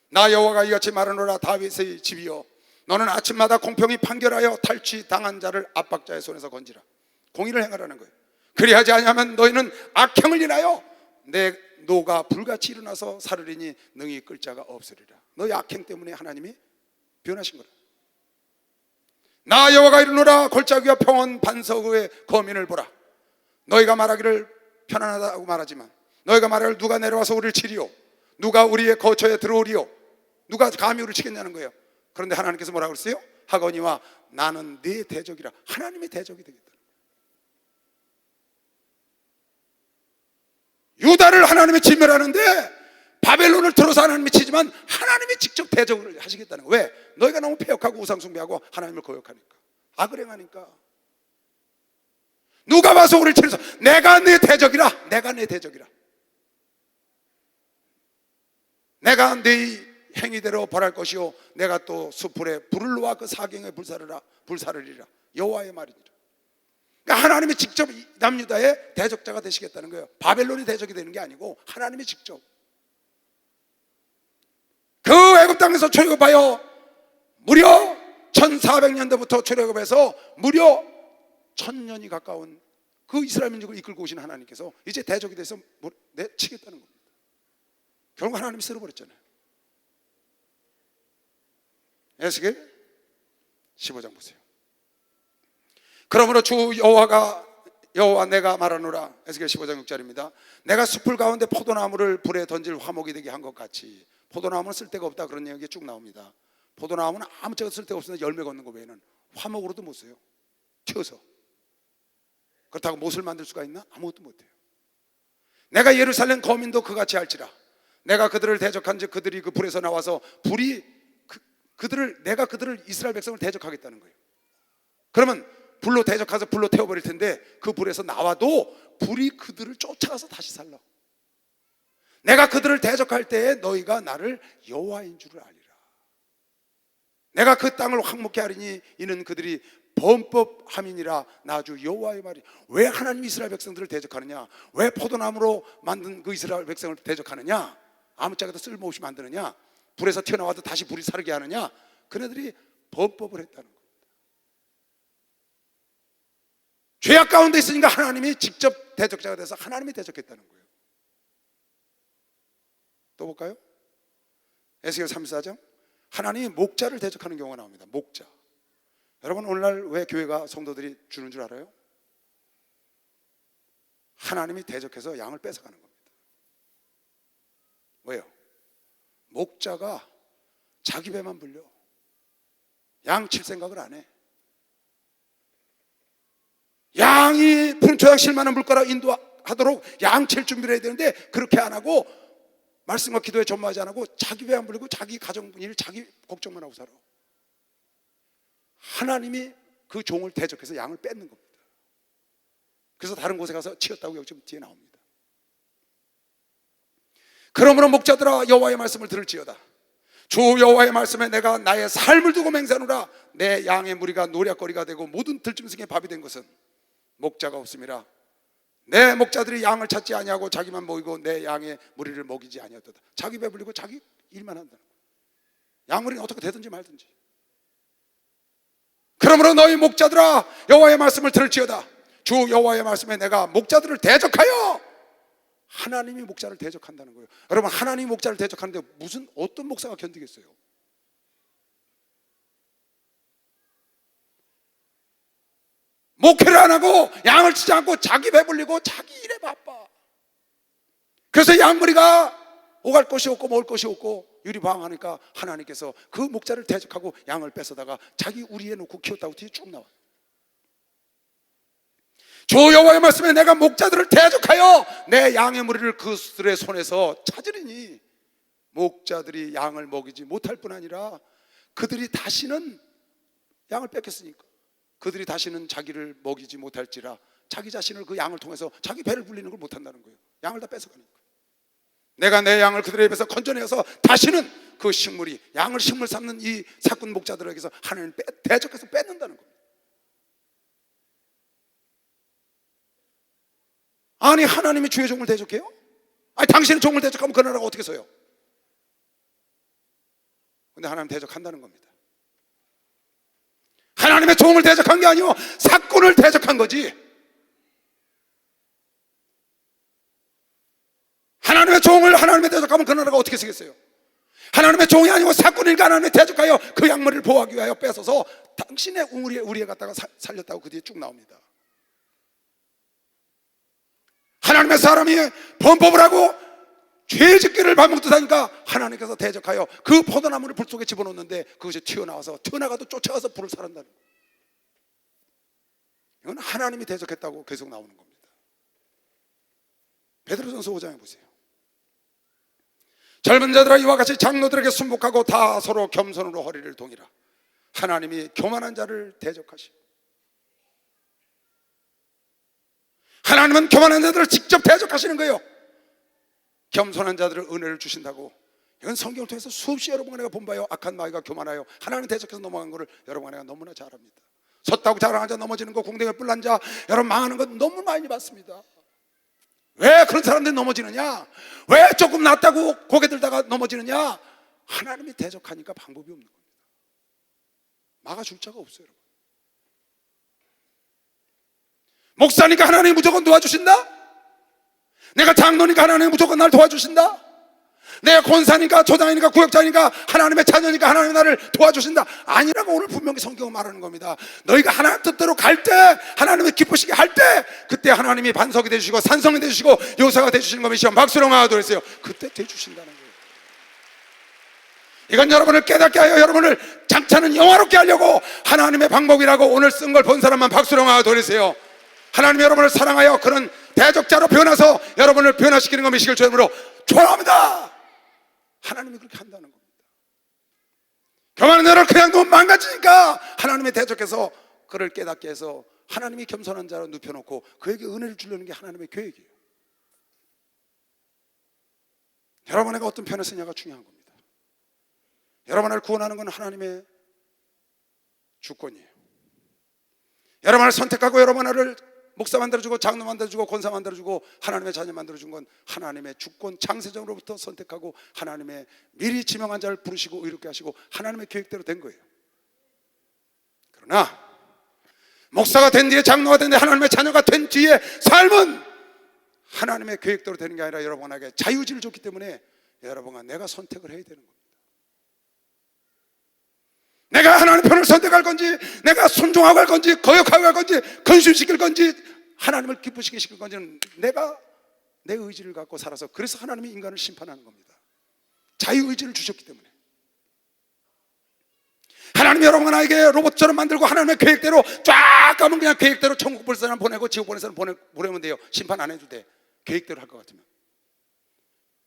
나 여호와가 이같이 말하노라. 다윗의 집이여, 너는 아침마다 공평히 판결하여 탈취당한 자를 압박자의 손에서 건지라. 공의를 행하라는 거예요. 그리하지 아니하면 너희는 악행을 인하여 내 노가 불같이 일어나서 사르리니 능히 끌 자가 없으리라. 너희 악행 때문에 하나님이 변하신 거라. 나 여호와가 이르노라. 골짜기와 평원 반석의 거민을 보라. 너희가 말하기를 편안하다고 말하지만, 너희가 말하기를 누가 내려와서 우리를 치리요, 누가 우리의 거처에 들어오리요, 누가 감히 우리를 치겠냐는 거예요. 그런데 하나님께서 뭐라고 그랬어요? 하거니와 나는 네 대적이라. 하나님의 대적이 되겠다. 유다를 하나님이 진멸하는데 바벨론을 들어서 하나님이 치지만 하나님이 직접 대적을 하시겠다는 거예요. 왜? 너희가 너무 패역하고 우상숭배하고 하나님을 거역하니까, 악을 행하니까. 누가 와서 우리를 치면서 내가 네 대적이라, 내가 네 대적이라, 내가 네 행위대로 벌할 것이요, 내가 또 수풀에 불을 놓아 그 사경에 불사르리라. 여호와의 말이니라. 그러니까 하나님이 직접 남유다의 대적자가 되시겠다는 거예요. 바벨론이 대적이 되는 게 아니고 하나님이 직접. 그 애굽 땅에서 출애굽하여 무려 1400년대부터 출애굽해서 무려 1000년이 가까운 그 이스라엘 민족을 이끌고 오신 하나님께서 이제 대적에 대해서 내치겠다는 겁니다. 결국 하나님이 쓸어버렸잖아요. 에스겔 15장 보세요. 그러므로 주 여호와 내가 말하노라. 에스겔 15장 6절입니다. 내가 숲을 가운데 포도나무를 불에 던질 화목이 되게 한 것 같이. 포도나무는 쓸데가 없다 그런 얘기가 쭉 나옵니다. 포도나무는 아무짝에도 쓸데가 없으면 열매가 없는 거 외에는 화목으로도 못 써요. 튀어서. 그렇다고 못을 만들 수가 있나? 아무것도 못해요. 내가 예루살렘 거민도 그같이 할지라. 내가 그들을 대적한즉 그들이 그 불에서 나와서 불이 내가 그들을 이스라엘 백성을 대적하겠다는 거예요. 그러면 불로 대적해서 불로 태워버릴 텐데 그 불에서 나와도 불이 그들을 쫓아가서 다시 살라. 내가 그들을 대적할 때에 너희가 나를 여호와인 줄을 알리라. 내가 그 땅을 황목케 하리니 이는 그들이 범법함이니라. 나 주 여호와의 말이. 왜 하나님 이스라엘 백성들을 대적하느냐? 왜 포도나무로 만든 그 이스라엘 백성을 대적하느냐? 아무짝에도 쓸모없이 만드느냐? 불에서 튀어나와도 다시 불이 사르게 하느냐? 그네들이 범법을 했다는 겁니다. 죄악 가운데 있으니까 하나님이 직접 대적자가 돼서 하나님이 대적했다는 거예요. 또 볼까요? 에스겔 34장. 하나님이 목자를 대적하는 경우가 나옵니다. 목자. 여러분 오늘날 왜 교회가 성도들이 주는 줄 알아요? 하나님이 대적해서 양을 뺏어가는 겁니다. 왜요? 목자가 자기 배만 불려. 양 칠 생각을 안 해. 양이 분초양 실만한 물가락 인도하도록 양 칠 준비를 해야 되는데 그렇게 안 하고 말씀과 기도에 전무하지 않고 자기 배 안 불리고 자기 가정 일 자기 걱정만 하고 살아. 하나님이 그 종을 대적해서 양을 뺏는 겁니다. 그래서 다른 곳에 가서 치었다고 여기 좀 뒤에 나옵니다. 그러므로 목자들아 여호와의 말씀을 들을지어다. 주 여호와의 말씀에 내가 나의 삶을 두고 맹세하노라. 내 양의 무리가 노략거리가 되고 모든 들짐승의 밥이 된 것은 목자가 없음이라. 내 목자들이 양을 찾지 아니하고 자기만 모이고 내 양의 무리를 먹이지 아니하도다. 자기 배불리고 자기 일만 한다는 거예요. 양무리는 어떻게 되든지 말든지. 그러므로 너희 목자들아 여호와의 말씀을 들을지어다. 주 여호와의 말씀에 내가 목자들을 대적하여. 하나님이 목자를 대적한다는 거예요. 여러분 하나님이 목자를 대적하는데 어떤 목사가 견디겠어요? 목회를 안 하고 양을 치지 않고 자기 배불리고 자기 일에 바빠. 그래서 양무리가 오갈 곳이 없고 먹을 곳이 없고 유리방황하니까 하나님께서 그 목자를 대적하고 양을 뺏어다가 자기 우리에 놓고 키웠다고 뒤에 쭉 나와요. 주 여호와의 말씀에 내가 목자들을 대적하여 내 양의 무리를 그들의 손에서 찾으리니. 목자들이 양을 먹이지 못할 뿐 아니라 그들이 다시는 양을 뺏겼으니까 그들이 다시는 자기를 먹이지 못할지라. 자기 자신을 그 양을 통해서 자기 배를 불리는 걸 못한다는 거예요. 양을 다 뺏어가니까. 내가 내 양을 그들의 입에서 건져내어서 다시는 그 식물이 양을 식물 삼는 이 사꾼 목자들에게서 하나님 대적해서 뺏는다는 겁니다. 아니 하나님이 주의 종을 대적해요? 아니 당신의 종을 대적하면 그 나라가 어떻게 서요? 근데 하나님 대적한다는 겁니다. 하나님의 종을 대적한 게 아니고 사꾼을 대적한 거지. 하나님의 종을 하나님의 대적하면 그 나라가 어떻게 쓰겠어요? 하나님의 종이 아니고 사꾼이니까 하나님의 대적하여 그 양머리를 보호하기 위하여 뺏어서 당신의 우리에 갖다가 살렸다고 그 뒤에 쭉 나옵니다. 하나님의 사람이 범법을 하고 죄짓기를 반복도 하니까 하나님께서 대적하여 그 포도나무를 불 속에 집어넣는데 그것이 튀어나가도 쫓아가서 불을 살한다는 거예요. 이건 하나님이 대적했다고 계속 나오는 겁니다. 베드로전서 5장에 보세요. 젊은 자들아 이와 같이 장로들에게 순복하고 다 서로 겸손으로 허리를 동이라. 하나님이 교만한 자를 대적하시고 하나님은 교만한 자들을 직접 대적하시는 거예요. 겸손한 자들을 은혜를 주신다고. 이건 성경을 통해서 수없이 여러분과 내가 본 바요. 악한 마귀가 교만하여 하나님 대적해서 넘어간 것을 여러분과 내가 너무나 잘 압니다. 섰다고 자랑한 자 넘어지는 거, 공댕이에 뿔난 자 여러분 망하는 건 너무 많이 봤습니다. 왜 그런 사람들이 넘어지느냐? 왜 조금 낫다고 고개 들다가 넘어지느냐? 하나님이 대적하니까 방법이 없는 겁니다. 막아줄 자가 없어요. 여러분. 목사니까 하나님이 무조건 도와주신다? 내가 장로니까 하나님이 무조건 날 도와주신다? 내가 권사니까, 조장이니까, 구역자니까, 하나님의 자녀니까 하나님이 나를 도와주신다? 아니라고 오늘 분명히 성경은 말하는 겁니다. 너희가 하나님 뜻대로 갈 때, 하나님의 기쁘시게 할 때, 그때 하나님이 반석이 되주시고 산성이 되주시고 요새가 되주시는 것이요 박수로 하도록 했어요. 그때 되주신다는 거예요. 이건 여러분을 깨닫게 하여 여러분을 장차는 영화롭게 하려고 하나님의 방법이라고 오늘 쓴 걸 본 사람만 박수로 하도록 했어요. 하나님이 여러분을 사랑하여 그런 대적자로 변화서 여러분을 변화시키는 것 미시길 주님으로 축원합니다. 하나님이 그렇게 한다는 겁니다. 교만한 너를 그냥 놓으면 망가지니까 하나님의 대적해서 그를 깨닫게 해서 하나님이 겸손한 자로 눕혀놓고 그에게 은혜를 주려는 게 하나님의 계획이에요. 여러분에게 어떤 편을 쓰냐가 중요한 겁니다. 여러분을 구원하는 건 하나님의 주권이에요. 여러분을 선택하고 여러분을 목사 만들어주고 장로 만들어주고 권사 만들어주고 하나님의 자녀 만들어준 건 하나님의 주권 창세전으로부터 선택하고 하나님의 미리 지명한 자를 부르시고 의롭게 하시고 하나님의 계획대로 된 거예요. 그러나 목사가 된 뒤에 장로가 된 뒤에 하나님의 자녀가 된 뒤에 삶은 하나님의 계획대로 되는 게 아니라 여러분에게 자유의지를 줬기 때문에 여러분과 내가 선택을 해야 되는 겁니다. 내가 하나님의 편을 선택할 건지, 내가 순종하고 할 건지, 거역하고 할 건지, 근심시킬 건지, 하나님을 기쁘시게 시킬 건지는 내가 내 의지를 갖고 살아서, 그래서 하나님이 인간을 심판하는 겁니다. 자유의지를 주셨기 때문에. 하나님이 여러분 나에게 로봇처럼 만들고 하나님의 계획대로 쫙 가면 그냥 계획대로 천국 볼 사람 보내고 지옥 보낼 사람 보내면 돼요. 심판 안 해도 돼. 계획대로 할 것 같으면.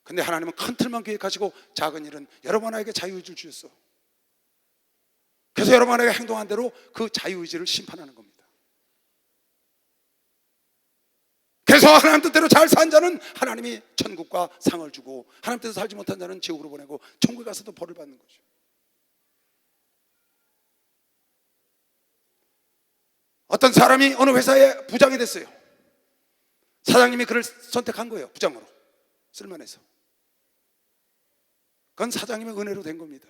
근데 하나님은 큰 틀만 계획하시고 작은 일은 여러분에게 자유의지를 주셨어. 그래서 여러분에게 행동한 대로 그 자유의지를 심판하는 겁니다. 그래서 하나님 뜻대로 잘 산 자는 하나님이 천국과 상을 주고 하나님 뜻대로 살지 못한 자는 지옥으로 보내고 천국에 가서도 벌을 받는 거죠. 어떤 사람이 어느 회사의 부장이 됐어요. 사장님이 그를 선택한 거예요. 부장으로 쓸만해서. 그건 사장님의 은혜로 된 겁니다.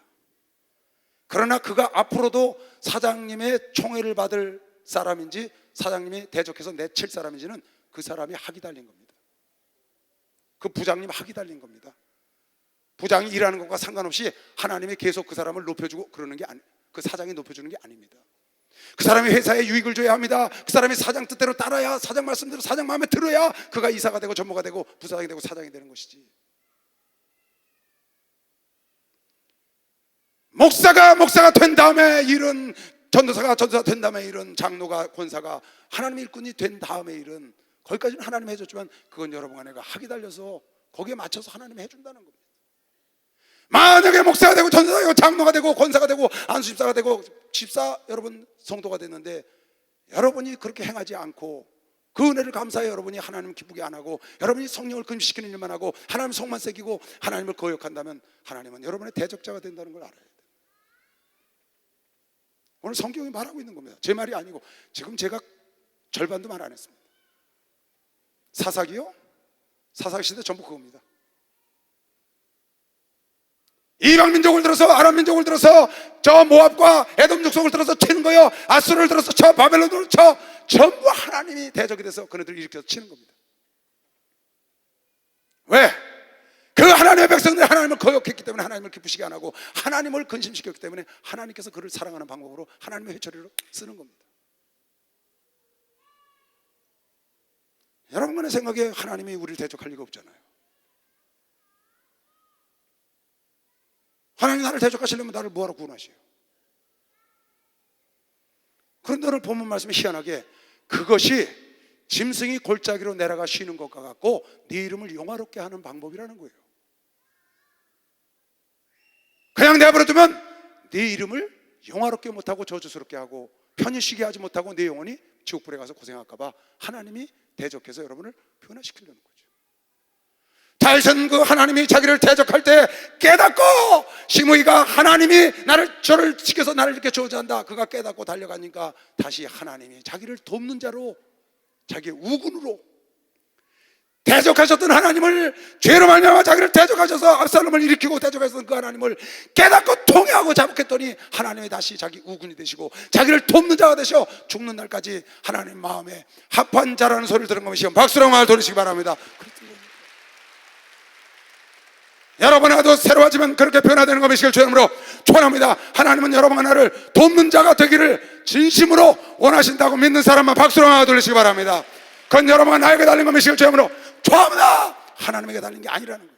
그러나 그가 앞으로도 사장님의 총애를 받을 사람인지 사장님이 대적해서 내칠 사람인지는 그 사람이 학이 달린 겁니다. 그 부장님 학이 달린 겁니다. 부장이 일하는 것과 상관없이 하나님이 계속 그 사람을 높여주고 그러는 게 그 사장이 높여주는 게 아닙니다. 그 사람이 회사에 유익을 줘야 합니다. 그 사람이 사장 뜻대로 따라야, 사장 말씀대로 사장 마음에 들어야 그가 이사가 되고 전무가 되고 부사장이 되고 사장이 되는 것이지. 목사가 된 다음에 일은, 전도사가 된 다음에 일은, 장로가 권사가 하나님의 일꾼이 된 다음에 일은, 거기까지는 하나님이 해줬지만 그건 여러분과 내가 학이 달려서 거기에 맞춰서 하나님이 해준다는 겁니다. 만약에 목사가 되고 전도사가 되고 장로가 되고 권사가 되고 안수집사가 되고 집사 여러분 성도가 됐는데 여러분이 그렇게 행하지 않고 그 은혜를 감사해 여러분이 하나님을 기쁘게 안 하고 여러분이 성령을 금시키는 일만 하고 하나님 속만 새기고 하나님을 거역한다면 하나님은 여러분의 대적자가 된다는 걸 알아야 돼요. 오늘 성경이 말하고 있는 겁니다. 제 말이 아니고 지금 제가 절반도 말 안 했습니다. 사사기요? 사사기 시대 전부 그겁니다. 이방 민족을 들어서 아람 민족을 들어서 저 모압과 에돔 족속을 들어서 치는 거요. 아수르를 들어서 쳐, 바벨론을 쳐, 전부 하나님이 대적이 돼서 그네들을 일으켜서 치는 겁니다. 왜? 그 하나님의 백성들이 하나님을 거역했기 때문에 하나님을 기쁘시게 안 하고 하나님을 근심시켰기 때문에 하나님께서 그를 사랑하는 방법으로 하나님의 회초리로 쓰는 겁니다. 여러분의 생각에 하나님이 우리를 대적할 리가 없잖아요. 하나님이 나를 대적하시려면 나를 뭐하러 구원하시요? 그런데 오늘 본문 말씀이 희한하게 그것이 짐승이 골짜기로 내려가 쉬는 것과 같고 네 이름을 영화롭게 하는 방법이라는 거예요. 그냥 내버려두면 네 이름을 영화롭게 못하고 저주스럽게 하고 편히 쉬게 하지 못하고 네 영혼이 지옥불에 가서 고생할까 봐 하나님이 대적해서 여러분을 변화시키려는 거죠. 다윗은 그 하나님이 자기를 대적할 때 깨닫고 시므이가 하나님이 저를 지켜서 나를 이렇게 저주한다, 그가 깨닫고 달려가니까 다시 하나님이 자기를 돕는 자로 자기의 우군으로 대적하셨던 하나님을, 죄로 말미암아 자기를 대적하셔서 압살롬을 일으키고 대적하셨던 그 하나님을 깨닫고 통회하고 자복했더니 하나님이 다시 자기 우군이 되시고 자기를 돕는 자가 되셔 죽는 날까지 하나님 마음에 합한 자라는 소리를 들은 것이요. 박수랑 마음을 돌리시기 바랍니다. 여러분과도 새로워지면 그렇게 변화되는 것이길 주님으로 축원합니다. 하나님은 여러분과 나를 돕는 자가 되기를 진심으로 원하신다고 믿는 사람만 박수로 하나 돌리시기 바랍니다. 그건 여러분과 나에게 달린 것이길 주님으로 축원합니다. 하나님에게 달린 게 아니라는 거예요.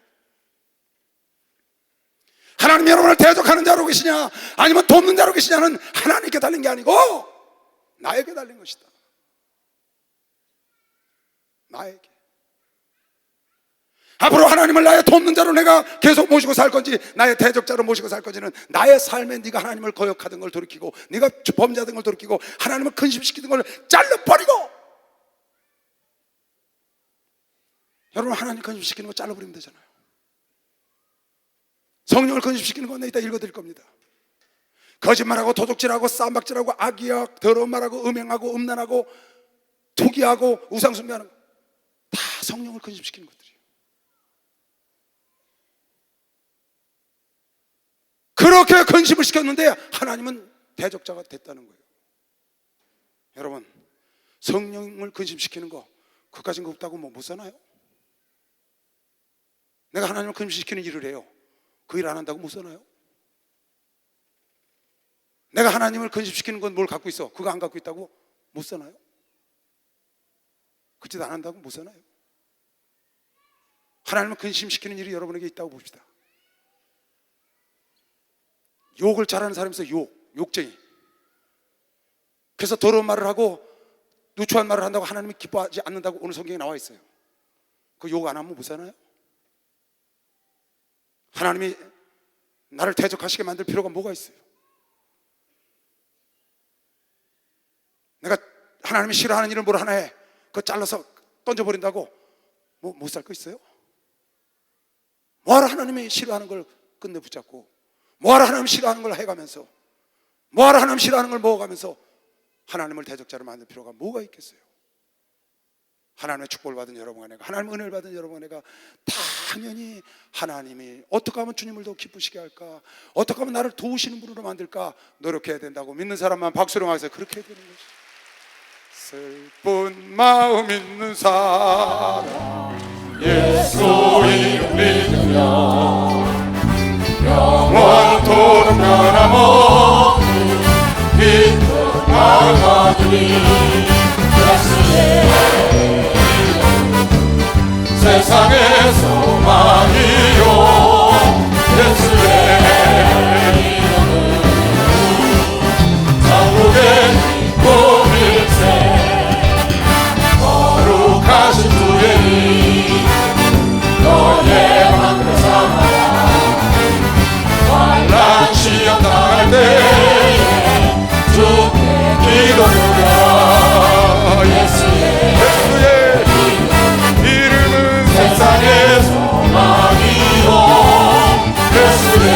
하나님이 여러분을 대적하는 자로 계시냐 아니면 돕는 자로 계시냐는 하나님께 달린 게 아니고 나에게 달린 것이다. 나에게. 앞으로 하나님을 나의 돕는 자로 내가 계속 모시고 살 건지 나의 대적자로 모시고 살 건지는 나의 삶에 네가 하나님을 거역하던 걸 돌이키고 네가 범죄하던 걸 돌이키고 하나님을 근심시키던 걸 잘라버리고. 여러분 하나님 근심시키는 거 잘라버리면 되잖아요. 성령을 근심시키는 건 이따 읽어드릴 겁니다. 거짓말하고 도둑질하고 쌈박질하고 악의학 더러운 말하고 음행하고 음란하고 투기하고 우상숭배하는 거 다 성령을 근심시키는 것들이에요. 그렇게 근심을 시켰는데 하나님은 대적자가 됐다는 거예요. 여러분 성령을 근심시키는 거 그까진 거 없다고 뭐 못 사나요? 내가 하나님을 근심시키는 일을 해요. 그 일 안 한다고 못 사나요? 내가 하나님을 근심시키는 건 뭘 갖고 있어? 그거 안 갖고 있다고 못 사나요? 그 짓 안 한다고 못 사나요? 하나님을 근심시키는 일이 여러분에게 있다고 봅시다. 욕을 잘하는 사람이 있어요. 욕쟁이. 그래서 더러운 말을 하고 누추한 말을 한다고 하나님이 기뻐하지 않는다고 오늘 성경에 나와 있어요. 그 욕 안 하면 못 사나요? 하나님이 나를 대적하시게 만들 필요가 뭐가 있어요? 내가 하나님이 싫어하는 일을 뭘 하나 해 그거 잘라서 던져버린다고 뭐 못 살 거 있어요? 뭐하러 하나님이 싫어하는 걸 끝내 붙잡고 뭐하러 하나님 싫어하는 걸 해가면서 뭐하러 하나님 싫어하는 걸 먹어가면서 하나님을 대적자로 만들 필요가 뭐가 있겠어요? 하나님의 축복을 받은 여러분과 내가 하나님의 은혜를 받은 여러분과 내가 당연히 하나님이 어떻게 하면 주님을 더 기쁘시게 할까 어떻게 하면 나를 도우시는 분으로 만들까 노력해야 된다고 믿는 사람만 박수로 하세요. 그렇게 해야 되는 거죠. 슬픈 마음 있는 사람 예수 이름 믿으며 영원토록 변함없는 기쁜 마음 얻으리 세상의 소망이요 예수의 이름은 천국의 기쁨일세 거룩하신 주의 이름 너의 방패 삼아라 환난 시험 당할 때에 주께 기도드려 예수의 세상의 소망이요 예수의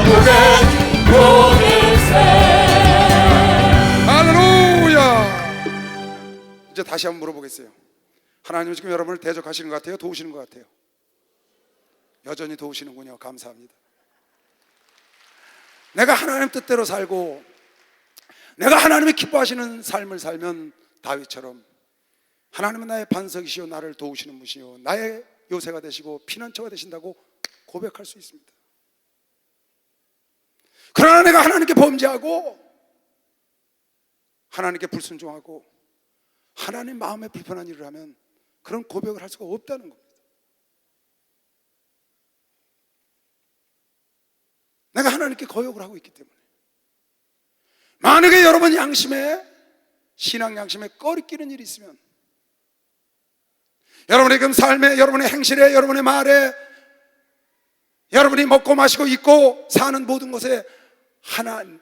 아무개 보내세. 할렐루야. 이제 다시 한번 물어보겠어요. 하나님은 지금 여러분을 대적하시는 것 같아요? 도우시는 것 같아요? 여전히 도우시는군요. 감사합니다. 내가 하나님 뜻대로 살고 내가 하나님이 기뻐하시는 삶을 살면 다윗처럼 하나님은 나의 반석이시오 나를 도우시는 분이시오 나의 요새가 되시고 피난처가 되신다고 고백할 수 있습니다. 그러나 내가 하나님께 범죄하고 하나님께 불순종하고 하나님 마음에 불편한 일을 하면 그런 고백을 할 수가 없다는 겁니다. 내가 하나님께 거역을 하고 있기 때문에. 만약에 여러분 양심에, 신앙 양심에 꺼리끼는 일이 있으면 여러분의 그 삶에, 여러분의 행실에, 여러분의 말에, 여러분이 먹고 마시고 입고 사는 모든 것에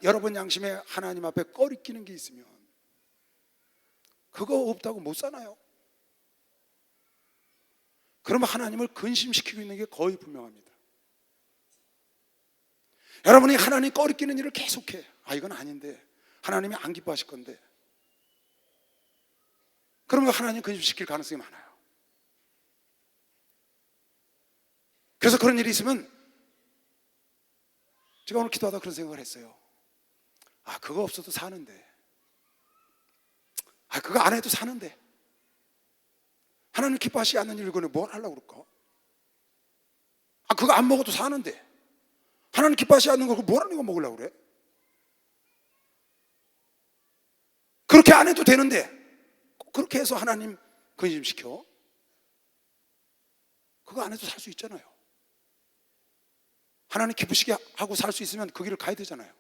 여러분 양심에 하나님 앞에 꺼리끼는 게 있으면 그거 없다고 못 사나요? 그러면 하나님을 근심시키고 있는 게 거의 분명합니다. 여러분이 하나님 꺼리끼는 일을 계속해. 이건 아닌데, 하나님이 안 기뻐하실 건데, 그러면 하나님 근심시킬 가능성이 많아요. 그래서 그런 일이 있으면 제가 오늘 기도하다 그런 생각을 했어요. 그거 없어도 사는데, 그거 안 해도 사는데, 하나님 기뻐하시지 않는 일을 그걸 뭘 하려고 그럴까? 그거 안 먹어도 사는데, 하나님 기뻐하시지 않는 걸 뭘 하는 거 먹으려고 그래? 그렇게 안 해도 되는데 그렇게 해서 하나님 근심시켜? 그거 안 해도 살 수 있잖아요. 하나님 기쁘시게 하고 살 수 있으면 그 길을 가야 되잖아요.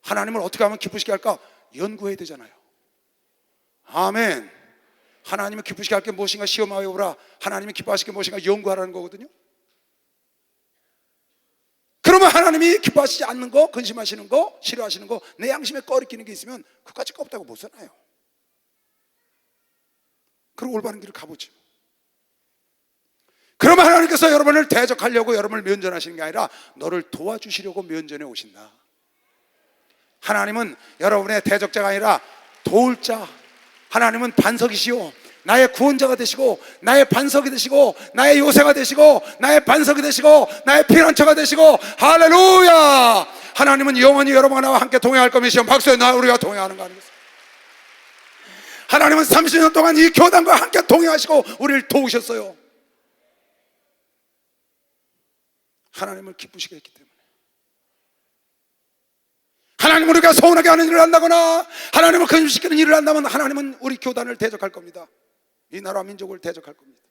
하나님을 어떻게 하면 기쁘시게 할까? 연구해야 되잖아요. 아멘. 하나님을 기쁘시게 할 게 무엇인가 시험하여 보라. 하나님이 기뻐하실 게 무엇인가 연구하라는 거거든요. 그러면 하나님이 기뻐하시지 않는 거, 근심하시는 거, 싫어하시는 거, 내 양심에 꺼리끼는 게 있으면 그까짓 거 없다고 못 살아요. 그리고 올바른 길을 가보죠. 그러면 하나님께서 여러분을 대적하려고 여러분을 면전하시는 게 아니라 너를 도와주시려고 면전에 오신다. 하나님은 여러분의 대적자가 아니라 도울 자, 하나님은 반석이시오 나의 구원자가 되시고 나의 반석이 되시고 나의 요새가 되시고 나의 반석이 되시고 나의 피난처가 되시고, 할렐루야. 하나님은 영원히 여러분과 함께 동행할 것이시오. 박수에 우리가 동행하는 거 아니겠어요? 하나님은 30년 동안 이 교단과 함께 동행하시고 우리를 도우셨어요. 하나님을 기쁘시게 했기 때문에. 하나님은 우리가 서운하게 하는 일을 한다거나 하나님을 근심시키는 일을 한다면 하나님은 우리 교단을 대적할 겁니다. 이 나라와 민족을 대적할 겁니다.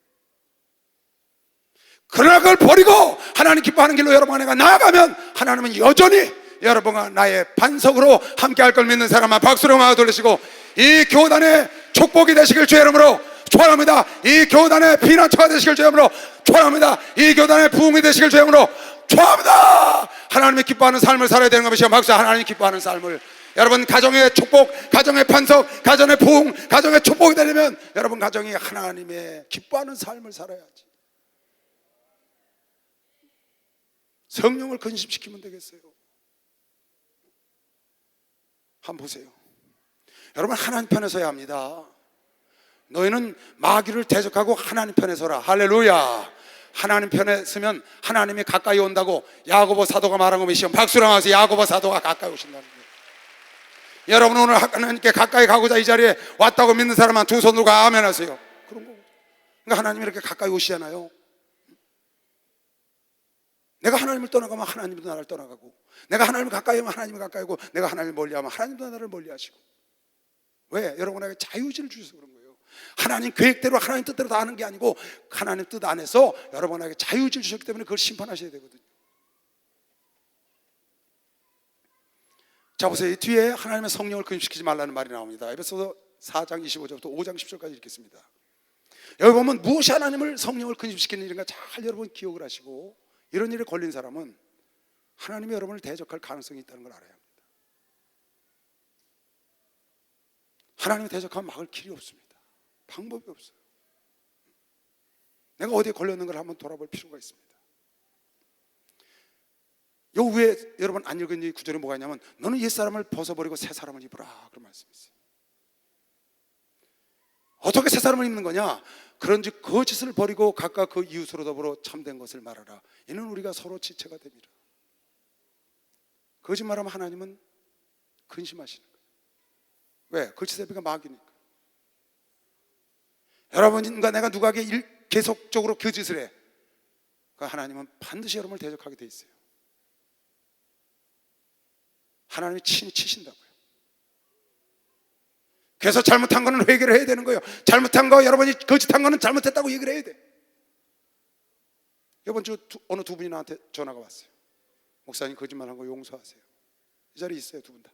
그러나 그걸 버리고 하나님 기뻐하는 길로 여러분 안에 나아가면 하나님은 여전히 여러분과 나의 반석으로 함께 할 걸 믿는 사람만 박수로 마아 돌리시고, 이 교단의 축복이 되시길 주의 이름으로 축원합니다. 이 교단의 피난처가 되시길 주의 이름으로 축원합니다. 이 교단의 부흥이 되시길 주의 이름으로 축원합니다. 하나님이 기뻐하는 삶을 살아야 되는 것이요. 박수. 하나님 기뻐하는 삶을, 여러분 가정의 축복, 가정의 반석, 가정의 부흥, 가정의 축복이 되려면 여러분 가정이 하나님의 기뻐하는 삶을 살아야지. 성령을 근심시키면 되겠어요? 한번 보세요. 여러분 하나님 편에 서야 합니다. 너희는 마귀를 대적하고 하나님 편에 서라. 할렐루야. 하나님 편에 서면 하나님이 가까이 온다고 야고보 사도가 말한 것이요. 박수랑 하세요. 야고보 사도가 가까이 오신다는 거예요. 여러분 오늘 하나님께 가까이 가고자 이 자리에 왔다고 믿는 사람만 두 손으로 아멘 하세요. 그런 거고. 그러니까 하나님이 이렇게 가까이 오시잖아요. 내가 하나님을 떠나가면 하나님도 나를 떠나가고, 내가 하나님을 가까이 하면 하나님이 가까이 오고, 내가 하나님을 멀리하면 하나님도 나를 멀리하시고. 왜? 여러분에게 자유의지를 주셔서 그런 거예요. 하나님 계획대로 하나님 뜻대로 다 하는 게 아니고 하나님 뜻 안에서 여러분에게 자유의지를 주셨기 때문에 그걸 심판하셔야 되거든요. 자 보세요. 이 뒤에 하나님의 성령을 근심시키지 말라는 말이 나옵니다. 에베소서 4장 25절부터 5장 10절까지 읽겠습니다. 여기 보면 무엇이 하나님을 성령을 근심시키는 일인가 잘 여러분 기억을 하시고, 이런 일에 걸린 사람은 하나님이 여러분을 대적할 가능성이 있다는 걸 알아야 합니다. 하나님이 대적하면 막을 길이 없습니다. 방법이 없어요. 내가 어디에 걸렸는 걸 한번 돌아볼 필요가 있습니다. 요 위에 여러분 안 읽은 이 구절에 뭐가 있냐면 너는 옛사람을 벗어버리고 새 사람을 입으라, 그런 말씀이 있어요. 어떻게 새 사람을 입는 거냐? 그런즉 거짓을 버리고 각각 그 이웃으로 더불어 참된 것을 말하라. 이는 우리가 서로 지체가 됩니다. 거짓말하면 하나님은 근심하시는 거예요. 왜? 거짓 예비가 마귀니까. 여러분과 내가 누구에게 계속적으로 거짓을 해, 그 하나님은 반드시 여러분을 대적하게 돼 있어요. 하나님이 친히 치신다고요. 그래서 잘못한 거는 회개를 해야 되는 거예요. 잘못한 거, 여러분이 거짓한 거는 잘못했다고 얘기를 해야 돼. 이번 주 어느 두 분이 나한테 전화가 왔어요. 목사님 거짓말한 거 용서하세요. 이 자리에 있어요, 두 분 다.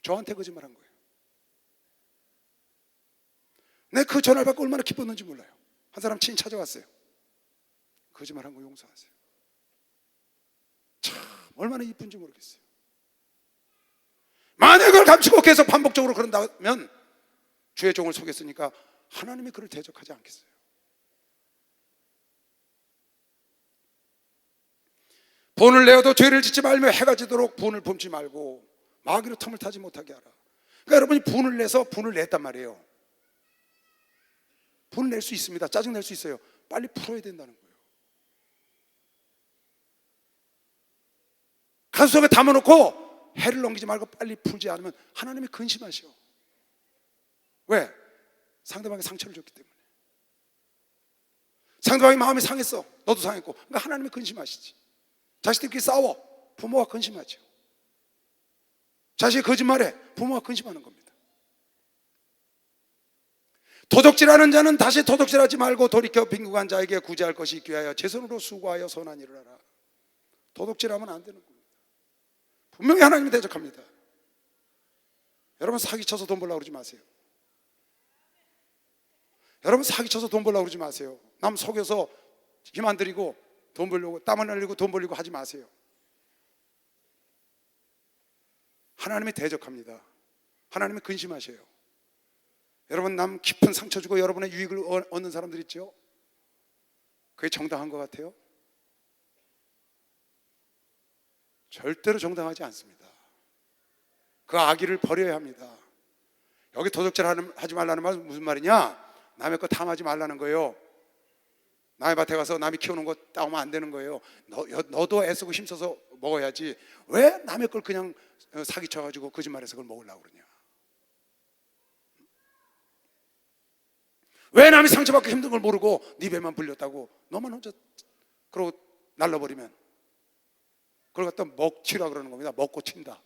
저한테 거짓말한 거예요. 내가 그 전화를 받고 얼마나 기뻤는지 몰라요. 한 사람 친히 찾아왔어요. 거짓말한 거 용서하세요. 참 얼마나 이쁜지 모르겠어요. 만약 그걸 감추고 계속 반복적으로 그런다면 주의 종을 속였으니까 하나님이 그를 대적하지 않겠어요? 본을 내어도 죄를 짓지 말며 해가 지도록 분을 품지 말고 마귀로 틈을 타지 못하게 하라. 그러니까 여러분이 분을 내서 분을 냈단 말이에요. 분을 낼 수 있습니다. 짜증 낼 수 있어요. 빨리 풀어야 된다는 거예요. 가슴 속에 담아놓고 해를 넘기지 말고 빨리 풀지 않으면 하나님이 근심하셔. 왜? 상대방이 상처를 줬기 때문에. 상대방이 마음이 상했어. 너도 상했고. 그러니까 하나님이 근심하시지. 자식들끼리 싸워. 부모가 근심하죠. 자식이 거짓말해. 부모가 근심하는 겁니다. 도둑질하는 자는 다시 도둑질하지 말고 돌이켜 빈궁한 자에게 구제할 것이 있기 위하여 제 손으로 수고하여 선한 일을 하라. 도둑질하면 안 되는 겁니다. 분명히 하나님이 대적합니다. 여러분 사기쳐서 돈 벌려고 그러지 마세요. 여러분 사기쳐서 돈 벌려고 그러지 마세요. 남 속여서 힘 안 들이고 돈 벌려고 땀을 흘리고 돈 벌리고 하지 마세요. 하나님이 대적합니다. 하나님이 근심하셔요. 여러분 남 깊은 상처 주고 여러분의 유익을 얻는 사람들 있죠? 그게 정당한 것 같아요? 절대로 정당하지 않습니다. 그 악의를 버려야 합니다. 여기 도둑질 하지 말라는 말은 무슨 말이냐? 남의 거 탐하지 말라는 거예요. 남의 밭에 가서 남이 키우는 거 따오면 안 되는 거예요. 너도 애쓰고 힘써서 먹어야지 왜 남의 걸 그냥 사기쳐가지고 거짓말해서 그걸 먹으려고 그러냐? 왜 남이 상처받고 힘든 걸 모르고 네 배만 불렸다고 너만 혼자 그러고 날라버리면 그걸 갖다 먹튀라 그러는 겁니다. 먹고 튄다.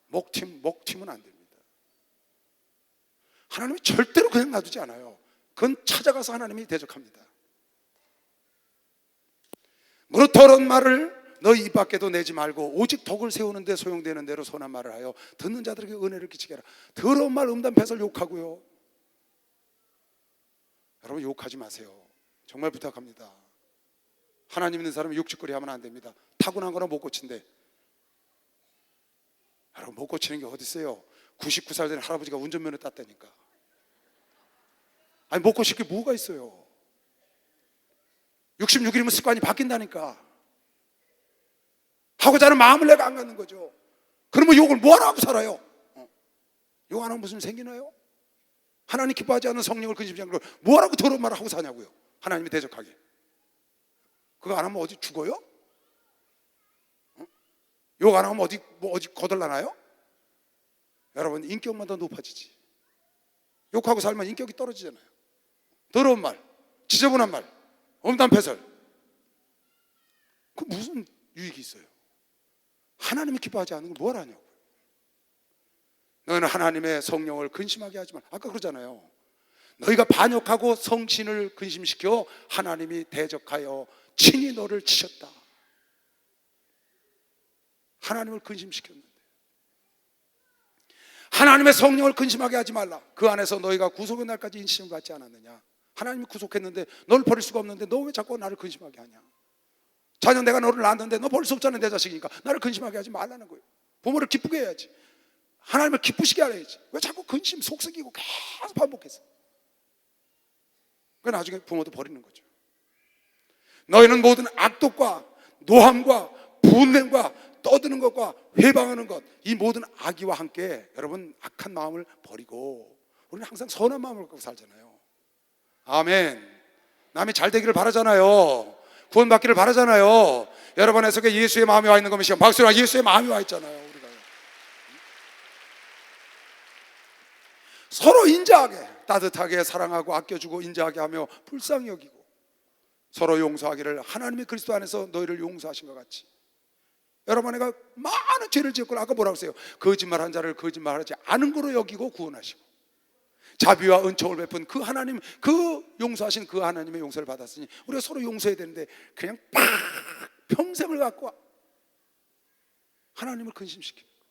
먹튀면 안 됩니다. 하나님이 절대로 그냥 놔두지 않아요. 그건 찾아가서 하나님이 대적합니다. 무릇 더러운 말을 너희 입 밖에도 내지 말고 오직 덕을 세우는 데 소용되는 대로 선한 말을 하여 듣는 자들에게 은혜를 끼치게 하라. 더러운 말 음담 패설 욕하고요. 여러분 욕하지 마세요. 정말 부탁합니다. 하나님 있는 사람은 욕짓거리 하면 안 됩니다. 타고난 거나 못 고친대. 여러분 못 고치는 게 어디 있어요? 99살 된 할아버지가 운전면허 땄다니까. 아니 못 고칠 게 뭐가 있어요? 66일이면 습관이 바뀐다니까. 하고자 하는 마음을 내가 안 갖는 거죠. 그러면 욕을 뭐하러 하고 살아요? 욕 안 하면 무슨 생기나요? 하나님 기뻐하지 않는 성령을 근심하지 않는 걸 뭐하라고 더러운 말을 하고 사냐고요. 하나님이 대적하게. 그거 안 하면 어디 죽어요? 욕 안 하면 어디 거덜나나요? 여러분 인격만 더 높아지지. 욕하고 살면 인격이 떨어지잖아요. 더러운 말, 지저분한 말, 음담패설. 그 무슨 유익이 있어요? 하나님이 기뻐하지 않는 걸 뭘 하냐고요. 너는 하나님의 성령을 근심하게 하지 마. 아까 그러잖아요. 너희가 반역하고 성신을 근심시켜 하나님이 대적하여 친히 너를 치셨다. 하나님을 근심시켰는데 하나님의 성령을 근심하게 하지 말라. 그 안에서 너희가 구속의 날까지 인심을 받지 않았느냐. 하나님이 구속했는데 너를 버릴 수가 없는데 너 왜 자꾸 나를 근심하게 하냐. 자녀 내가 너를 낳았는데 너 버릴 수 없잖아. 내 자식이니까 나를 근심하게 하지 말라는 거예요. 부모를 기쁘게 해야지. 하나님을 기쁘시게 하야지. 왜 자꾸 근심 속썩이고 계속 반복해서. 그 나중에 부모도 버리는 거죠. 너희는 모든 악독과 노함과 분냄과 떠드는 것과 회방하는 것, 이 모든 악의와 함께 여러분 악한 마음을 버리고 우리는 항상 선한 마음을 갖고 살잖아요. 아멘. 남이 잘 되기를 바라잖아요. 구원받기를 바라잖아요. 여러분 안에 속에 예수의 마음이 와 있는 것이요, 박수라, 예수의 마음이 와 있잖아요. 우리가 서로 인자하게, 따뜻하게 사랑하고 아껴주고 인자하게 하며 불쌍히 여기고 서로 용서하기를 하나님이 그리스도 안에서 너희를 용서하신 것 같이. 여러분, 내가 많은 죄를 지었고 아까 뭐라고 했어요? 거짓말한 자를 거짓말하지 않은 거로 여기고 구원하시고 자비와 은총을 베푼 그 하나님, 그 용서하신 그 하나님의 용서를 받았으니 우리가 서로 용서해야 되는데 그냥 팍 평생을 갖고 하나님을 근심시키는 거예요.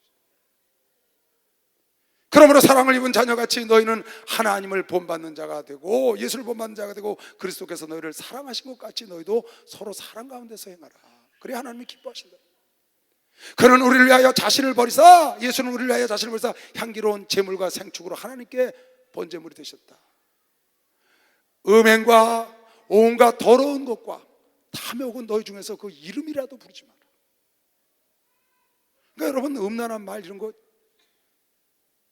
그러므로 사랑을 입은 자녀같이 너희는 하나님을 본받는 자가 되고 예수를 본받는 자가 되고 그리스도께서 너희를 사랑하신 것 같이 너희도 서로 사랑 가운데서 행하라. 그래야 하나님이 기뻐하신다. 그는 우리를 위하여 자신을 버리사, 예수는 우리를 위하여 자신을 버리사 향기로운 제물과 생축으로 하나님께 번제물이 되셨다. 음행과 온갖 더러운 것과 탐욕은 너희 중에서 그 이름이라도 부르지 마라. 그러니까 여러분, 음란한 말 이런 거,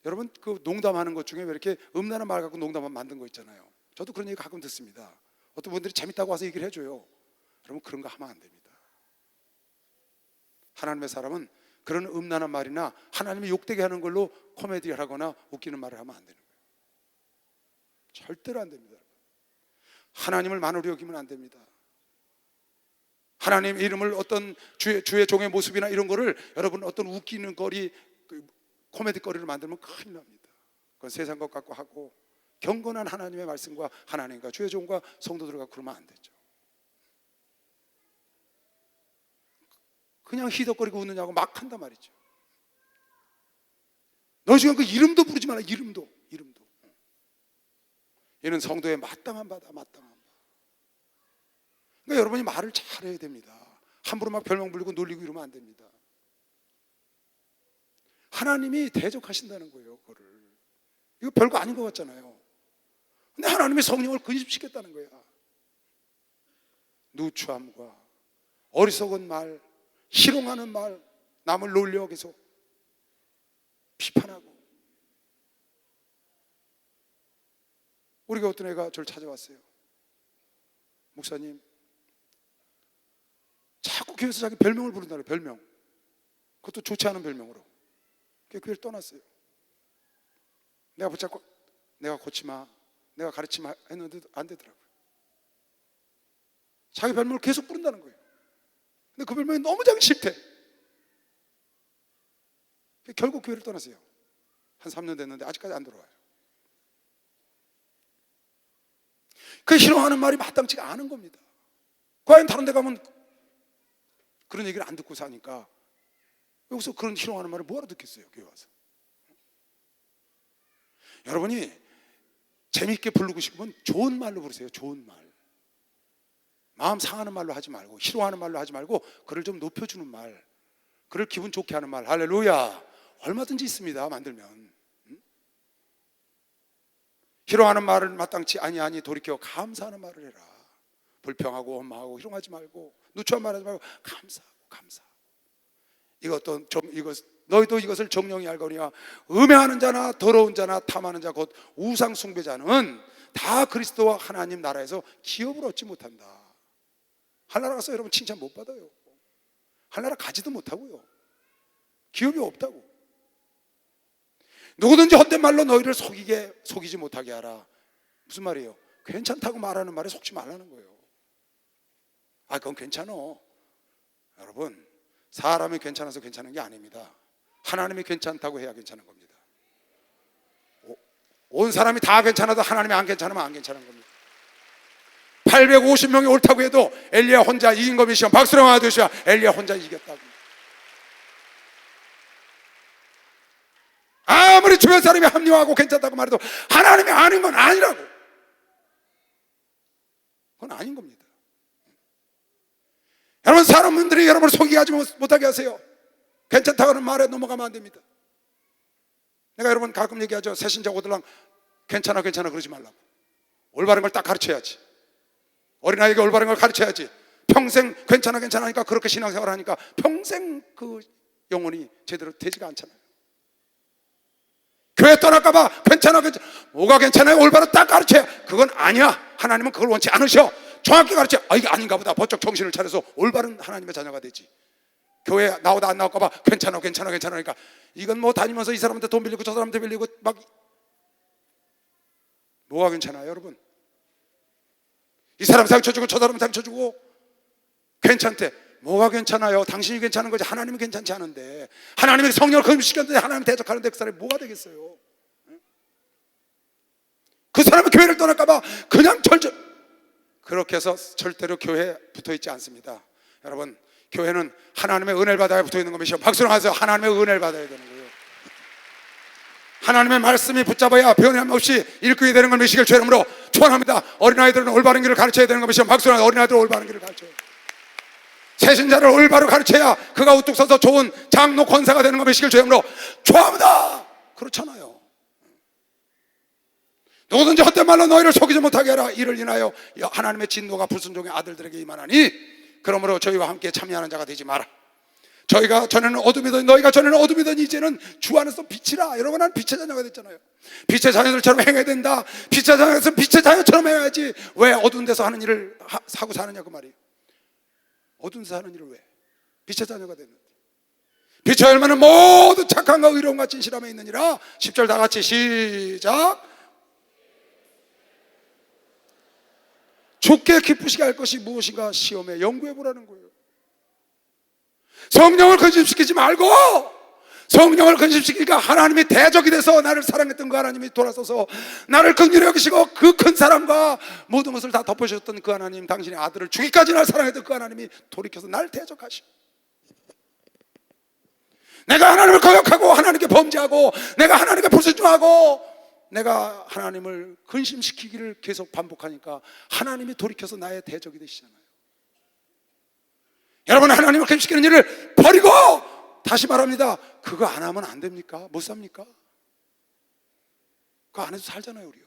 여러분 그 농담하는 것 중에 왜 이렇게 음란한 말 갖고 농담만 만든 거 있잖아요. 저도 그런 얘기 가끔 듣습니다. 어떤 분들이 재밌다고 와서 얘기를 해줘요. 여러분, 그런 거 하면 안 됩니다. 하나님의 사람은 그런 음란한 말이나 하나님이 욕되게 하는 걸로 코미디 하거나 웃기는 말을 하면 안 되는 거예요. 절대로 안 됩니다. 하나님을 만으로 여기면 안 됩니다. 하나님 이름을 어떤 주의 종의 모습이나 이런 거를 여러분 어떤 웃기는 거리, 코미디 거리를 만들면 큰일 납니다. 그건 세상 것 같고 하고 경건한 하나님의 말씀과 하나님과 주의 종과 성도들과 그러면 안 되죠. 그냥 희덕거리고 웃느냐고 막 한단 말이죠. 너 지금 그 이름도 부르지 마라. 이름도. 얘는 성도의 마땅한 바다, 마땅한 바. 그러니까 여러분이 말을 잘해야 됩니다. 함부로 막 별명 불리고 놀리고 이러면 안 됩니다. 하나님이 대적하신다는 거예요, 그거를. 이거 별거 아닌 것 같잖아요. 근데 하나님의 성령을 근심시켰다는 거야. 누추함과 어리석은 말, 희롱하는 말, 남을 놀려 계속 비판하고. 우리가 어떤 애가 저를 찾아왔어요. 목사님, 자꾸 교회에서 자기 별명을 부른다는 별명. 그것도 좋지 않은 별명으로. 교회를 떠났어요. 내가 붙잡고 내가 고치마, 내가 가르치마 했는데도 안 되더라고요. 자기 별명을 계속 부른다는 거예요. 근데 그 별명이 너무 자기 싫대. 결국 교회를 떠났어요. 한 3년 됐는데 아직까지 안 들어와요. 그 희롱하는 말이 마땅치가 않은 겁니다. 과연 다른 데 가면 그런 얘기를 안 듣고 사니까 여기서 그런 희롱하는 말을 뭐하러 듣겠어요, 교회 와서. 여러분이 재미있게 부르고 싶으면 좋은 말로 부르세요. 좋은 말. 마음 상하는 말로 하지 말고, 희롱하는 말로 하지 말고, 그를 좀 높여주는 말, 그를 기분 좋게 하는 말. 할렐루야. 얼마든지 있습니다, 만들면. 희롱하는 말을 마땅치 아니하니 돌이켜 감사하는 말을 해라. 불평하고 원망하고 희롱하지 말고 누추한 말 하지 말고 감사하고. 이것도 너희도 이것을 정령이 알거니와 음행하는 자나 더러운 자나 탐하는 자 곧 우상 숭배자는 다 그리스도와 하나님 나라에서 기업을 얻지 못한다. 하늘나라 가서 여러분 칭찬 못 받아요. 하늘나라 가지도 못하고요. 기업이 없다고. 누구든지 헛된 말로 너희를 속이지 못하게 하라. 무슨 말이에요? 괜찮다고 말하는 말에 속지 말라는 거예요. 그건 괜찮어. 여러분, 사람이 괜찮아서 괜찮은 게 아닙니다. 하나님이 괜찮다고 해야 괜찮은 겁니다. 온 사람이 다 괜찮아도 하나님이 안 괜찮으면 안 괜찮은 겁니다. 850명이 옳다고 해도 엘리야 혼자 이긴 것이시오. 박수로 하듯이 엘리야 혼자 이겼다고. 아무리 주변 사람이 합리화하고 괜찮다고 말해도 하나님이 아닌 건 아니라고. 그건 아닌 겁니다. 여러분, 사람들이 여러분을 속이게 하지 못하게 하세요. 괜찮다고 하는 말에 넘어가면 안 됩니다. 내가 여러분 가끔 얘기하죠. 새신자 오들랑 괜찮아 그러지 말라고. 올바른 걸 딱 가르쳐야지. 어린아이에게 올바른 걸 가르쳐야지. 평생 괜찮아 하니까 그렇게 신앙생활 하니까 평생 그 영혼이 제대로 되지가 않잖아요. 교회 떠날까봐 괜찮아 뭐가 괜찮아요? 올바로 딱 가르쳐야. 그건 아니야. 하나님은 그걸 원치 않으셔. 정확히 가르쳐. 이게 아닌가 보다. 번쩍 정신을 차려서 올바른 하나님의 자녀가 되지. 교회 나오다 안 나올까봐 괜찮아 하니까 이건 뭐 다니면서 이 사람한테 돈 빌리고 저 사람한테 빌리고 막 뭐가 괜찮아요 여러분? 이 사람 상처주고 저 사람 상처주고 괜찮대. 뭐가 괜찮아요? 당신이 괜찮은 거지 하나님은 괜찮지 않은데. 하나님이 성령을 거듭시켰는데 하나님 대적하는데 그 사람이 뭐가 되겠어요? 그 사람은 교회를 떠날까봐 그냥 그렇게 해서 절대로 교회에 붙어있지 않습니다. 여러분, 교회는 하나님의 은혜를 받아야 붙어있는 것이요. 박수로 하세요. 하나님의 은혜를 받아야 되는 거예요. 하나님의 말씀이 붙잡아야 변함 없이 일꾼이 되는 걸 믿으시길 주님으로 축원합니다. 어린아이들은 올바른 길을 가르쳐야 되는 것이요. 박수로 하세요. 어린아이들은 올바른 길을 가르쳐요. 새신자를 올바로 가르쳐야 그가 우뚝 서서 좋은 장로 권사가 되는 것 믿으시길 주님으로 축원합니다. 그렇잖아요. 누구든지 헛된 말로 너희를 속이지 못하게 하라. 이를 인하여 하나님의 진노가 불순종의 아들들에게 임하나니 그러므로 저희와 함께 참여하는 자가 되지 마라. 저희가 전에는 어둠이더니 너희가 전에는 어둠이더니 이제는 주 안에서 빛이라. 여러분, 난 빛의 자녀가 됐잖아요. 빛의 자녀들처럼 행해야 된다. 빛의 자녀에서 빛의 자녀처럼 행해야지. 왜 어두운 데서 하는 일을 하고 사느냐 그 말이에요. 어두운 데서 하는 일을 왜? 빛의 자녀가 됐는데. 빛의 열매는 모두 착함과 의로움과 진실함에 있느니라. 10절 다 같이 시작. 주께 기쁘시게 할 것이 무엇인가 시험에 연구해 보라는 거예요. 성령을 근심시키지 말고, 성령을 근심시키니까 하나님이 대적이 돼서 나를 사랑했던 그 하나님이 돌아서서 나를 긍휼히 여기시고 그 큰 사랑과 모든 것을 다 덮으셨던 그 하나님, 당신의 아들을 주기까지 날 사랑했던 그 하나님이 돌이켜서 날 대적하시고, 내가 하나님을 거역하고 하나님께 범죄하고 내가 하나님께 불순종하고 내가 하나님을 근심시키기를 계속 반복하니까 하나님이 돌이켜서 나의 대적이 되시잖아요. 여러분, 하나님을 근심시키는 일을 버리고, 다시 말합니다, 그거 안 하면 안 됩니까? 못 삽니까? 그거 안 해도 살잖아요 우리요.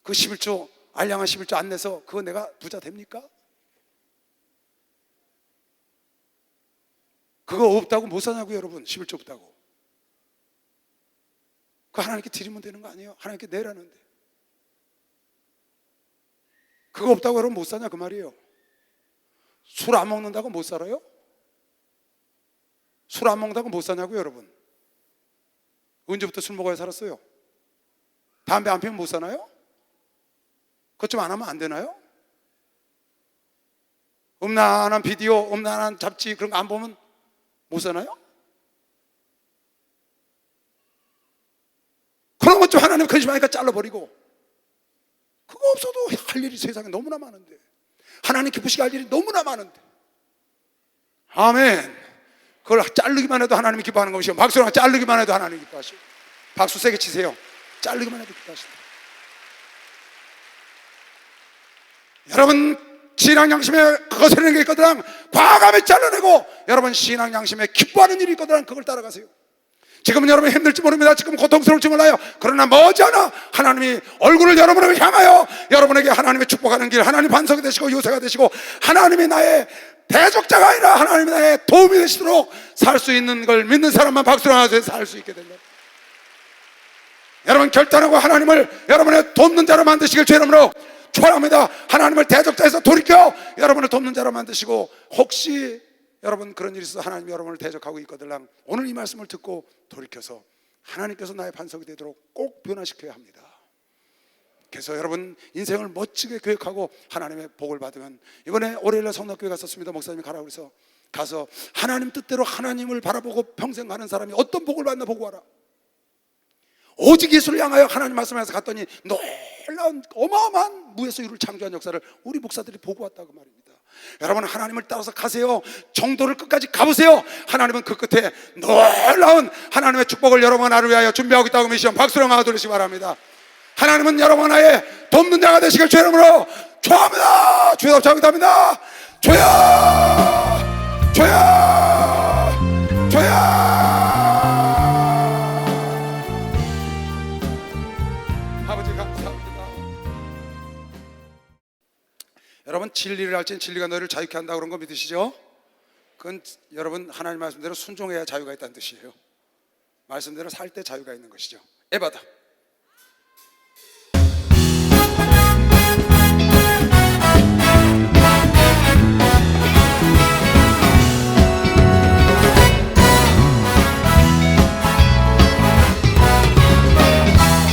그 11조 알량한 11조 안 내서 그거 내가 부자 됩니까? 그거 없다고 못 사냐고요 여러분. 11조 없다고 그거 하나님께 드리면 되는 거 아니에요? 하나님께 내라는데 그거 없다고 여러분 못 사냐 그 말이에요. 술 안 먹는다고 못 살아요? 술 안 먹는다고 못 사냐고요 여러분. 언제부터 술 먹어야 살았어요? 담배 안 피우면 못 사나요? 그것 좀 안 하면 안 되나요? 음란한 비디오, 음란한 잡지 그런 거 안 보면 못 사나요? 그런 것 좀 하나님 근심하니까 잘라버리고, 그거 없어도 할 일이 세상에 너무나 많은데, 하나님 기쁘시게 할 일이 너무나 많은데, 아멘. 그걸 자르기만 해도 하나님이 기뻐하는 것이요. 박수랑 자르기만 해도 하나님이 기뻐하시고. 박수 세게 치세요. 자르기만 해도 기뻐하신다. 여러분, 신앙 양심에 거스르는 게 있거든 과감히 잘라내고, 여러분 신앙 양심에 기뻐하는 일이 있거든 그걸 따라가세요. 지금은 여러분 힘들지 모릅니다. 지금 고통스러울지 몰라요. 그러나 머지않아 하나님이 얼굴을 여러분에게 향하여 여러분에게 하나님의 축복하는 길, 하나님 반석이 되시고 요새가 되시고 하나님이 나의 대적자가 아니라 하나님이 나의 도움이 되시도록 살 수 있는 걸 믿는 사람만 박수로 하세요. 살 수 있게 된다. 여러분 결단하고 하나님을 여러분의 돕는 자로 만드시길 주 이름으로 축원합니다. 하나님을 대적자에서 돌이켜 여러분을 돕는 자로 만드시고, 혹시 여러분 그런 일이 있어서 하나님이 여러분을 대적하고 있거들랑 오늘 이 말씀을 듣고 돌이켜서 하나님께서 나의 반석이 되도록 꼭 변화시켜야 합니다. 그래서 여러분 인생을 멋지게 계획하고 하나님의 복을 받으면, 이번에 월요일날 성락교회 갔었습니다. 목사님이 가라고 그래서 가서 하나님 뜻대로 하나님을 바라보고 평생 가는 사람이 어떤 복을 받나 보고 와라. 오직 예수를 향하여 하나님 말씀에서 갔더니 놀라운 어마어마한 무에서 유를 창조한 역사를 우리 목사들이 보고 왔다고 말입니다. 여러분 하나님을 따라서 가세요. 정도를 끝까지 가보세요. 하나님은 그 끝에 놀라운 하나님의 축복을 여러분 나를 위하여 준비하고 있다고 믿으시면 박수로 나와 돌리시기 바랍니다. 하나님은 여러분 하나의 돕는 자가 되시길 주 이름으로 축원합니다. 주여 감사합니다. 주여 주여 주여. 아버지 감사합니다. 여러분 진리를 알지니 진리가 너희를 자유케 한다 그런 거 믿으시죠? 그건 여러분 하나님 말씀대로 순종해야 자유가 있다는 뜻이에요. 말씀대로 살 때 자유가 있는 것이죠. 에바다.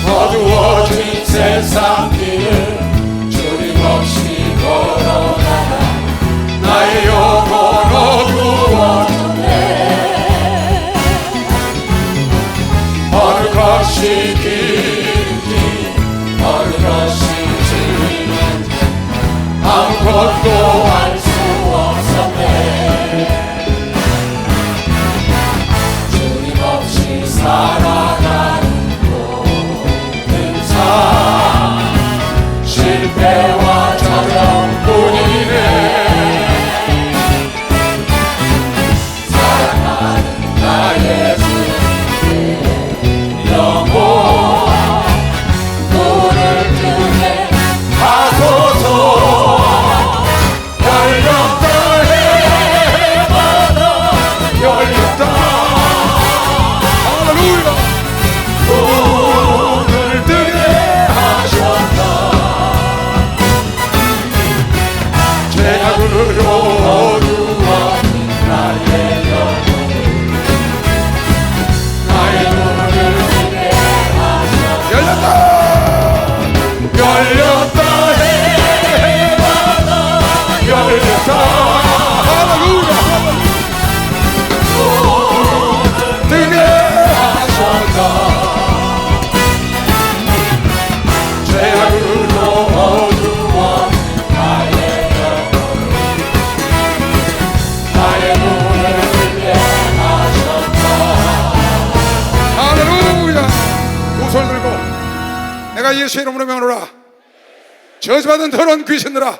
어두워진 세상 길을 주림없이 걸어가다 나의 영혼 어두워졌네. 어느 것이 길인지 어느 것이 진리인지 아무것도 알 수 없었네. 주림없이 살아가는 실패와 저정뿐이네. 사랑하는 나의 주님께 영원 문을 뜨게 하소서. 열렸다 해마다 열렸다. 할렐루야. 문을 뜨게 하셨다. 죄악으로 어두워진 나의 영혼 나의 눈을 뜨게 하셨다. 열렸다 열렸다 해마다 열렸다. 할렐루야. 문을 뜨게 하셨다. 죄악으로 어두워진 나의 영혼 나의 눈을 뜨게 하셨다. 할렐루야. 두 손 들고 내가 예수의 이름으로 명하노라. 저주받은 더러운 귀신들아,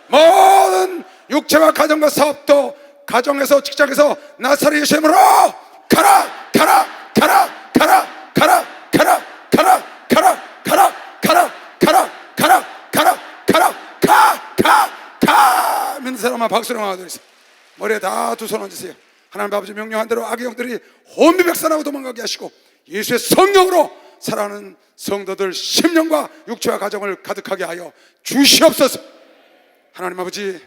모든 육체와 가정과 사업도 가정에서 직장에서 나사렛 예수의 이름으로 가라 가라 가라 가라 가라 가라 가라 가라 가라 가라 가라 가라 가라 가라 가가가 믿는 사람만 박수로 나와드리세요. 머리에 다 두 손 얹으세요. 하나님 아버지 명령한 대로 악의 영들이 혼비백산하고 도망가게 하시고 예수의 성령으로 살아가는 성도들 심령과 육체와 가정을 가득하게 하여 주시옵소서. 하나님 아버지,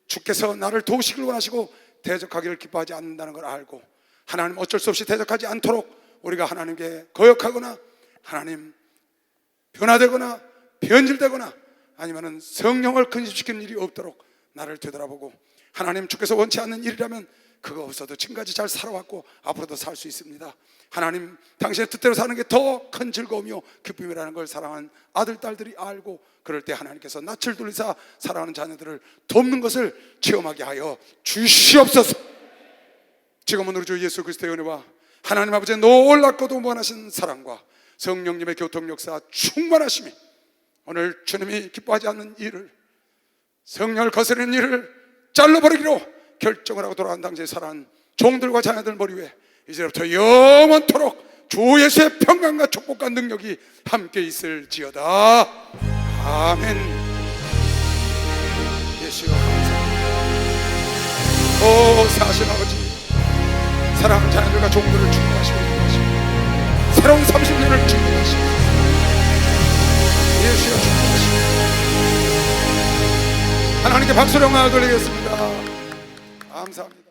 주께서 나를 도우시길 원하시고 대적하기를 기뻐하지 않는다는 걸 알고 하나님 어쩔 수 없이 대적하지 않도록 우리가 하나님께 거역하거나 하나님 변화되거나 변질되거나 아니면 성령을 근심시키는 일이 없도록 나를 되돌아보고 하나님 주께서 원치 않는 일이라면 그거 없어도 지금까지 잘 살아왔고 앞으로도 살 수 있습니다. 하나님 당신의 뜻대로 사는 게 더 큰 즐거움이요 기쁨이라는 걸 사랑하는 아들 딸들이 알고 그럴 때 하나님께서 낯을 돌리사 사랑하는 자녀들을 돕는 것을 체험하게 하여 주시옵소서. 지금은 우리 주 예수 그리스도의 은혜와 하나님 아버지의 놀랍고도 무한하신 사랑과 성령님의 교통 역사 충만하심이 오늘 주님이 기뻐하지 않는 일을 성령을 거스르는 일을 잘라버리기로 결정을 하고 돌아간 당시에 살아난 종들과 자녀들 머리 위에 이제부터 영원토록 주 예수의 평강과 축복과 능력이 함께 있을지어다. 아멘. 예수여 감사합니다. 오 사신 아버지, 사랑하는 자녀들과 종들을 축복하시고 인도하시고 새로운 30년을 축복하시고 예수여 축복하시고 하나님께 박수를 영광을 돌리겠습니다. 감사합니다.